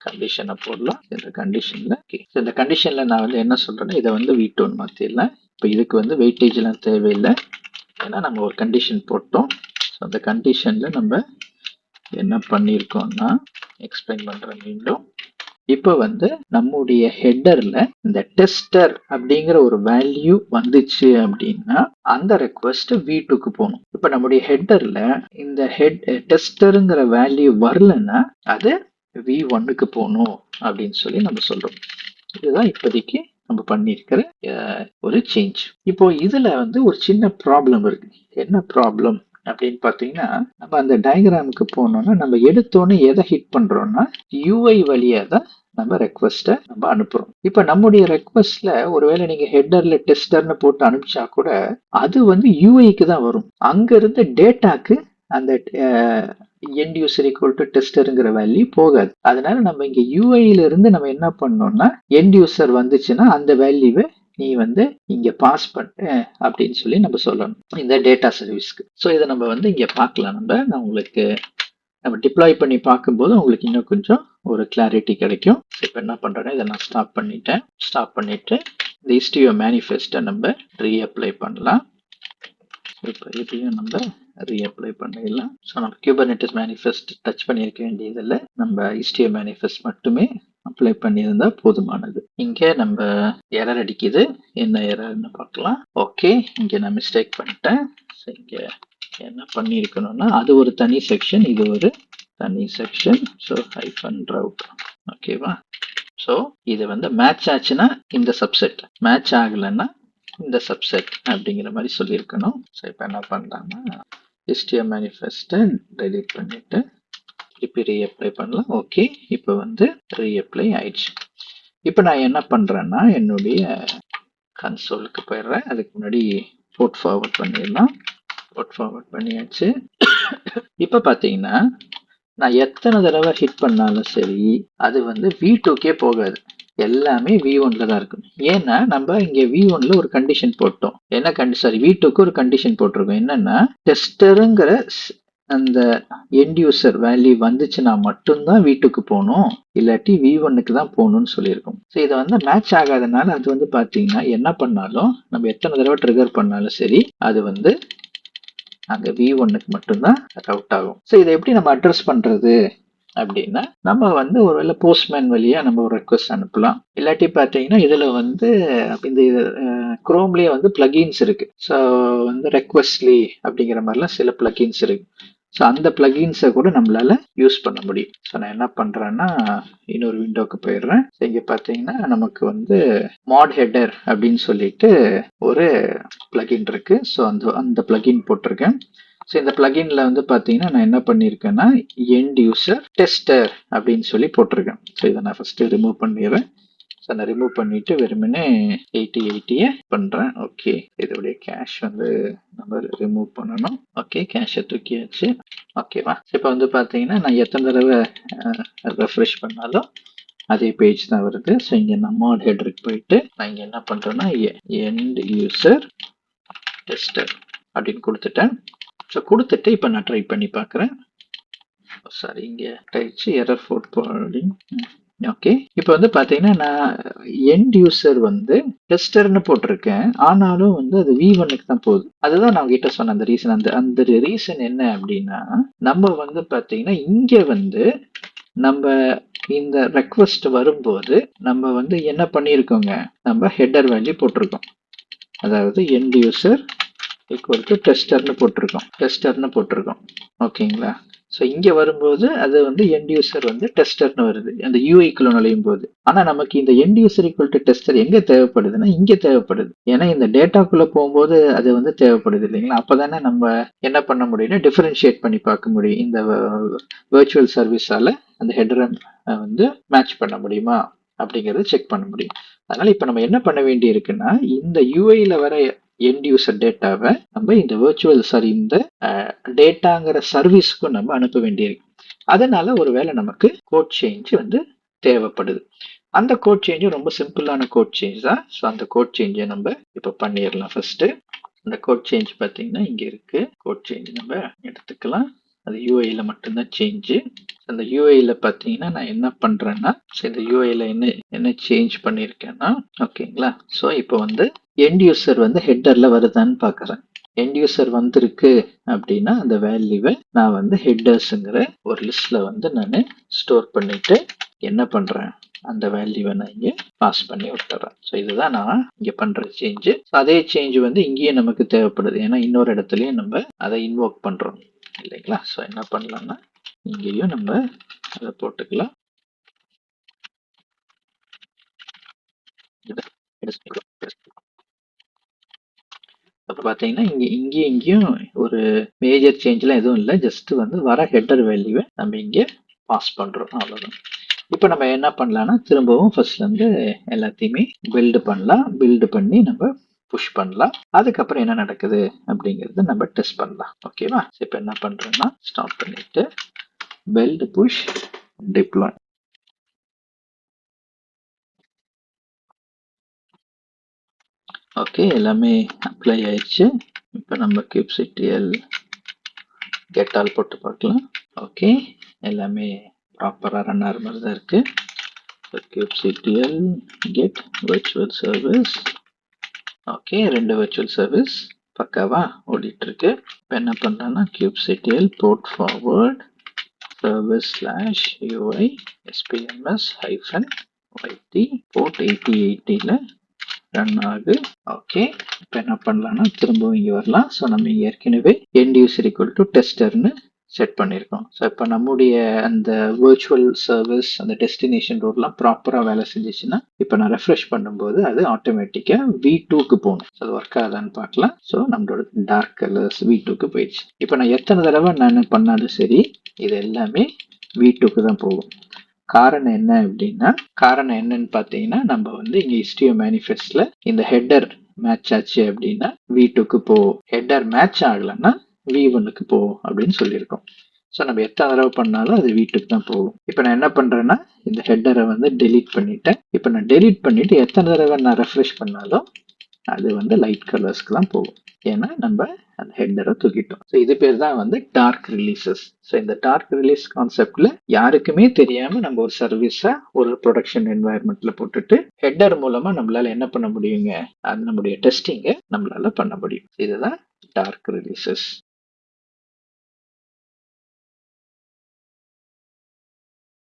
கண்டிஷனை போடலாம். இந்த கண்டிஷன்ல இந்த கண்டிஷன்ல நான் வந்து என்ன சொல்றேன்னா, இதை வந்து V2 மாத்திடலாம். இப்போ இதுக்கு வந்து வெயிட்டேஜ் எல்லாம் தேவையில்லை, ஏன்னா நம்ம ஒரு கண்டிஷன் போட்டோம். அந்த கண்டிஷன்ல நம்ம என்ன பண்ணியிருக்கோம்னா, எக்ஸ்பிளைன் பண்றேன் மீண்டும். இப்போ வந்து நம்முடைய ஹெட்டர்ல இந்த டெஸ்டர் அப்படிங்கிற ஒரு வேல்யூ வந்துச்சு அப்படின்னா அந்த ரெக்வஸ்ட் V2க்கு போகணும். இப்போ நம்முடைய ஹெட்டர்ல இந்த டெஸ்டருங்கிற வேல்யூ வரலன்னா அது V1க்கு போகணும் அப்படின்னு சொல்லி நம்ம சொல்றோம். இதுதான் இப்போதைக்கு நம்ம பண்ணியிருக்கிற ஒரு சேஞ்ச். இப்போ இதுல வந்து ஒரு சின்ன ப்ராப்ளம் இருக்கு. என்ன ப்ராப்ளம் அப்படின்னு பார்த்தீங்கன்னா, நம்ம அந்த டயக்ராமுக்கு போனோம்னா நம்ம எடுத்தோன்னே எதை ஹிட் பண்றோம்னா UI வழியா தான் நம்ம ரெக்வஸ்ட்டை நம்ம அனுப்புறோம். இப்போ நம்முடைய ரெக்வஸ்ட்ல ஒருவேளை நீங்க ஹெட்டர்ல டெஸ்டர்னு போட்டு அனுப்பிச்சா கூட அது வந்து UIக்கு தான் வரும். அங்க இருந்து டேட்டாக்கு அந்த எண்ட் யூசர் ஈக்குவல் டு டெஸ்டருங்கிற வேல்யூ போகாது. அதனால நம்ம இங்க யூஐல இருந்து நம்ம என்ன பண்ணோம்னா எண்ட் யூசர் வந்துச்சுன்னா அந்த வேல்யூவை நீ வந்து இங்க பாஸ் பண்ண அப்படின்னு சொல்லி நம்ம சொல்லணும் இந்த டேட்டா சர்வீஸ்க்கு. ஸோ இதை நம்ம வந்து இங்க பார்க்கலாம். நான் உங்களுக்கு நம்ம டிப்ளாய் பண்ணி பார்க்கும்போது உங்களுக்கு இன்னும் கொஞ்சம் ஒரு கிளாரிட்டி கிடைக்கும். இப்போ என்ன பண்றேன்னா இதை நான் ஸ்டாப் பண்ணிட்டு இந்த HTML மேனிஃபெஸ்ட்டை நம்ம ரீஅப்ளை பண்ணலாம். இப்போ இதையும் நம்ம ரீஅப்ளை பண்ணிடலாம். ஸோ நம்ம குபர்நெட்டிஸ் மேனிஃபெஸ்ட் டச் பண்ணியிருக்க வேண்டியதில்லை, நம்ம HTML மேனிஃபெஸ்ட் மட்டுமே அப்ளை பண்ணியிருந்தா போதுமானது. இங்கே நம்ம எரர் அடிக்குது, என்ன எரர்னு பார்க்கலாம். ஓகே, இங்கே நான் மிஸ்டேக் பண்ணிட்டேன். ஸோ இங்கே என்ன பண்ணியிருக்கணும்னா அது ஒரு தனி செக்ஷன், இது ஒரு தனி செக்ஷன். So -route. ஓகேவா? ஸோ இது வந்து மேட்ச் ஆச்சுன்னா இந்த சப்செட், மேட்ச் ஆகலைன்னா இந்த சப்செட் அப்படிங்கிற மாதிரி சொல்லியிருக்கணும். ஸோ இப்போ என்ன பண்ணலாம்னா HTML மேனிஃபெஸ்ட்டை டெலீட் பண்ணிட்டு திருப்பி ரீஅப்ளை பண்ணலாம். ஓகே, இப்போ வந்து ரீஅப்ளை ஆயிடுச்சு. இப்போ நான் என்ன பண்றேன்னா என்னுடைய கன்சோலுக்கு போயிடுறேன். அதுக்கு முன்னாடி போர்ட் ஃபார்வர்ட் பண்ணிடலாம். போர்ட் ஃபார்வர்ட் பண்ணியாச்சு. இப்போ பார்த்தீங்கன்னா நான் எத்தனை தடவை ஹிட் பண்ணாலும் சரி அது வந்து V2க்கே போகாது, எல்லாமே V1ல தான் இருக்கும். ஏன்னா நம்ம இங்க V1ல ஒரு கண்டிஷன் போட்டோம். என்ன கண்டிஷன்? V2க்கு ஒரு கண்டிஷன் போட்டிருக்கோம். என்னன்னா டெஸ்டருங்கிற அந்த எண்ட் யூசர் வேல்யூ வந்துச்சுன்னா மட்டும்தான் V2க்கு போகணும், இல்லாட்டி V1க்கு தான் போகணும்னு சொல்லியிருக்கோம். ஸோ இதை வந்து மேட்ச் ஆகாதனால அது வந்து பார்த்தீங்கன்னா என்ன பண்ணாலும் நம்ம எத்தனை தடவை ட்ரிகர் பண்ணாலும் சரி அது வந்து அங்க V1க்கு மட்டும்தான் ரவுட் ஆகும். ஸோ இதை எப்படி நம்ம அட்ரஸ் பண்றது அப்படின்னா, நம்ம வந்து ஒருவேளை போஸ்ட்மேன் வழியா நம்ம ஒரு ரெக்வஸ்ட் அனுப்பலாம். இல்லாட்டி பார்த்தீங்கன்னா இதுல வந்து இந்த குரோம்லயே வந்து பிளகின்ஸ் இருக்கு. ஸோ வந்து ரெக்வஸ்ட்லி அப்படிங்கிற மாதிரிலாம் சில பிளகின்ஸ் இருக்கு. ஸோ அந்த பிளகின்ஸை கூட நம்மளால யூஸ் பண்ண முடியும். ஸோ நான் என்ன பண்றேன்னா இன்னொரு விண்டோக்கு போயிடுறேன். இங்க பார்த்தீங்கன்னா நமக்கு வந்து மாட் ஹெட்டர் அப்படின்னு சொல்லிட்டு ஒரு பிளகின் இருக்கு. ஸோ அந்த அந்த பிளகின் போட்டிருக்கேன். ஸோ இந்த பிளகின்ல வந்து பார்த்தீங்கன்னா நான் என்ன பண்ணியிருக்கேன்னா எண்ட் யூசர் டெஸ்டர் அப்படின்னு சொல்லி போட்டிருக்கேன். ஸோ இதை நான் ஃபர்ஸ்ட் ரிமூவ் பண்ணிடுறேன். ஸோ நான் ரிமூவ் பண்ணிட்டு வெறுமனே 80 பண்றேன். ஓகே, இதோடைய கேஷ் வந்து நம்ம ரிமூவ் பண்ணணும். ஓகே, கேஷை தூக்கியாச்சு. ஓகேவா? இப்போ வந்து பார்த்தீங்கன்னா நான் எத்தனை தடவை ரெஃப்ரெஷ் பண்ணாலும் அதே பேஜ் தான் வருது. ஸோ இங்கே நான் மாட் ஹெட்டருக்கு போயிட்டு நான் இங்கே என்ன பண்றேன்னா எண்ட் யூசர் டெஸ்டர் அப்படின்னு கொடுத்துட்டேன். ஸோ கொடுத்துட்டு இப்போ நான் ட்ரை பண்ணி பார்க்குறேன். சாரி, இங்கே ஆயிடுச்சு எரர் ஃபோர்ட். ஓகே, இப்போ வந்து பார்த்தீங்கன்னா நான் எண்ட் யூசர் வந்து டெஸ்டர்னு போட்டிருக்கேன். ஆனாலும் வந்து அது V1க்கு தான் போகுது. அதுதான் நான் கிட்ட சொன்ன அந்த ரீசன். அந்த ரீசன் என்ன அப்படின்னா நம்ம வந்து பார்த்தீங்கன்னா இங்கே வந்து நம்ம இந்த ரெக்வஸ்ட் வரும்போது நம்ம வந்து என்ன பண்ணியிருக்கோங்க, நம்ம ஹெட்டர் வேல்யூ போட்டிருக்கோம். அதாவது எண்ட் யூசர் ஈக்குவல் டு டெஸ்டர்னு போட்டிருக்கோம். ஓகேங்களா? ஸோ இங்கே வரும்போது அது வந்து எண்ட் யூசர் வந்து டெஸ்டர்னு வருது அந்த யூஐக்குள்ள நுழையும் போது. ஆனால் நமக்கு இந்த end user equal to tester எங்கே தேவைப்படுதுன்னா இங்கே தேவைப்படுது. ஏன்னா இந்த டேட்டாக்குள்ளே போகும்போது அது வந்து தேவைப்படுது இல்லைங்களா? அப்போ தானே நம்ம என்ன பண்ண முடியும்னா டிஃபரன்ஷியேட் பண்ணி பார்க்க முடியும். இந்த வெர்ச்சுவல் சர்வீஸால அந்த ஹெட்டரை வந்து மேட்ச் பண்ண முடியுமா அப்படிங்கிறத செக் பண்ண முடியும். அதனால இப்போ நம்ம என்ன பண்ண வேண்டி இருக்குன்னா இந்த யூஐல வர எண்ட் யூசர் டேட்டாவை நம்ம இந்த இந்த டேட்டாங்கிற சர்வீஸ்க்கும் நம்ம அனுப்ப வேண்டியிருக்கு. அதனால ஒருவேளை நமக்கு கோட் சேஞ்ச் வந்து தேவைப்படுது. அந்த கோட் சேஞ்சும் ரொம்ப சிம்பிளான கோட் சேஞ்ச் தான். ஸோ அந்த கோட் சேஞ்சை நம்ம இப்போ பண்ணிடலாம். ஃபர்ஸ்ட் அந்த கோட் சேஞ்ச் பார்த்தீங்கன்னா இங்கே இருக்கு. கோட் சேஞ்ச் நம்ம எடுத்துக்கலாம். அது யூஐல மட்டும்தான் சேஞ்சு. அந்த யூஐல பார்த்தீங்கன்னா நான் என்ன பண்றேன்னா இந்த யூஐல என்ன சேஞ்ச் பண்ணியிருக்கேன்னா ஓகேங்களா. ஸோ இப்போ வந்து எண்ட் யூசர் வந்து ஹெட்டர்ல வருதான்னு பார்க்குறேன். எண்ட் யூசர் வந்திருக்கு அப்படின்னா அந்த வேல்யூவை நான் வந்து ஹெட்டர்ஸுங்கிற ஒரு லிஸ்ட்ல வந்து நான் ஸ்டோர் பண்ணிட்டு என்ன பண்றேன், அந்த வேல்யூவை நான் இங்கே பாஸ் பண்ணி விட்டுறேன். ஸோ இதுதான் நான் இங்கே பண்ற சேஞ்சு. அதே சேஞ்ச் வந்து இங்கேயும் நமக்கு தேவைப்படுது. ஏன்னா இன்னொரு இடத்துலையும் நம்ம அதை இன்வோக் பண்றோம் இல்லைங்களா? ஸோ என்ன பண்ணலாம்னா இங்கேயும் நம்ம அதை போட்டுக்கலாம். அப்போ பார்த்தீங்கன்னா இங்கேயும் ஒரு மேஜர் சேஞ்ச்லாம் எதுவும் இல்லை. ஜஸ்ட் வந்து வர ஹெட்டர் வேல்யூவை நம்ம இங்கே பாஸ் பண்ணுறோம், அவ்வளோதான். இப்போ நம்ம என்ன பண்ணலாம்னா திரும்பவும் ஃபர்ஸ்ட்லேருந்து எல்லாத்தையுமே பில்டு பண்ணி நம்ம புஷ் பண்ணலாம். அதுக்கப்புறம் என்ன நடக்குது அப்படிங்கிறத நம்ம டெஸ்ட் பண்ணலாம். ஓகேவா? இப்போ என்ன பண்ணுறோம்னா ஸ்டாப் பண்ணிட்டு பில்ட் புஷ் டிப்ளாய். ஓகே, எல்லாமே அப்ளை ஆயிடுச்சு. இப்போ நம்ம kubectl get all போட்டு பார்க்கலாம். ஓகே, எல்லாமே ப்ராப்பராக ரன் ஆகிற மாதிரி தான் இருக்கு. kubectl get virtual service. Okay, 2 virtual service பக்காவா ஓடிட்டு இருக்கு. இப்போ என்ன பண்றேன்னா kubectl port forward service/ui spms-yt port 8080ல ரன் ஆகுது. ஓகே, இப்போ என்ன பண்ணலாம்னா திரும்பவும் இங்கே வரலாம். ஸோ நம்ம இங்கே ஏற்கனவே எண்ட் யூசர் ஈக்குவல் டு டெஸ்டர்னு செட் பண்ணியிருக்கோம். ஸோ இப்போ நம்முடைய அந்த வெர்ச்சுவல் சர்வீஸ் அந்த டெஸ்டினேஷன் ரோட்லாம் ப்ராப்பராக வேலை செஞ்சிச்சுன்னா இப்போ நான் ரெஃப்ரெஷ் பண்ணும்போது அது ஆட்டோமேட்டிக்காக V2க்கு போகணும். ஸோ அது ஒர்க் ஆகுதான்னு பார்க்கலாம். ஸோ நம்மளோட டார்க் கலர்ஸ் V2க்கு போயிடுச்சு. இப்போ நான் எத்தனை தடவை நான் பண்ணாலும் சரி இது எல்லாமே V2க்கு தான் போகும். காரணம் என்ன அப்படின்னா காரணம் என்னன்னு பார்த்தீங்கன்னா நம்ம வந்து இங்கே HTML மேனிஃபெஸ்ட்ல இந்த ஹெட்டர் மேட்ச் ஆச்சு அப்படின்னா V2க்கு போ, ஹெட்டர் மேட்ச் ஆகலைன்னா V1க்கு போ அப்படின்னு சொல்லியிருக்கோம். ஸோ நம்ம எத்தனை தடவை பண்ணாலும் அது V2க்கு தான் போகும். இப்போ நான் என்ன பண்றேன்னா இந்த ஹெட்டரை வந்து டெலீட் பண்ணிட்டேன். இப்போ நான் டெலீட் பண்ணிட்டு எத்தனை தடவை நான் ரெஃப்ரெஷ் பண்ணாலும் அது வந்து லைட் கலர்ஸ்க்கு தான் போகும். ஏன்னா நம்ம அந்த ஹெட்டரை தூக்கிட்டோம். ஸோ இது பேர் தான் வந்து டார்க் ரிலீசஸ். ஸோ இந்த டார்க் ரிலீஸ் கான்செப்ட்ல யாருக்குமே தெரியாம நம்ம ஒரு சர்வீஸை ஒரு ப்ரொடக்ஷன் என்வாயர்மெண்ட்ல போட்டுட்டு ஹெட்டர் மூலமா நம்மளால என்ன பண்ண முடியுங்க, அது நம்முடைய டெஸ்டிங்கை நம்மளால பண்ண முடியும். இதுதான் டார்க் ரிலீசஸ்.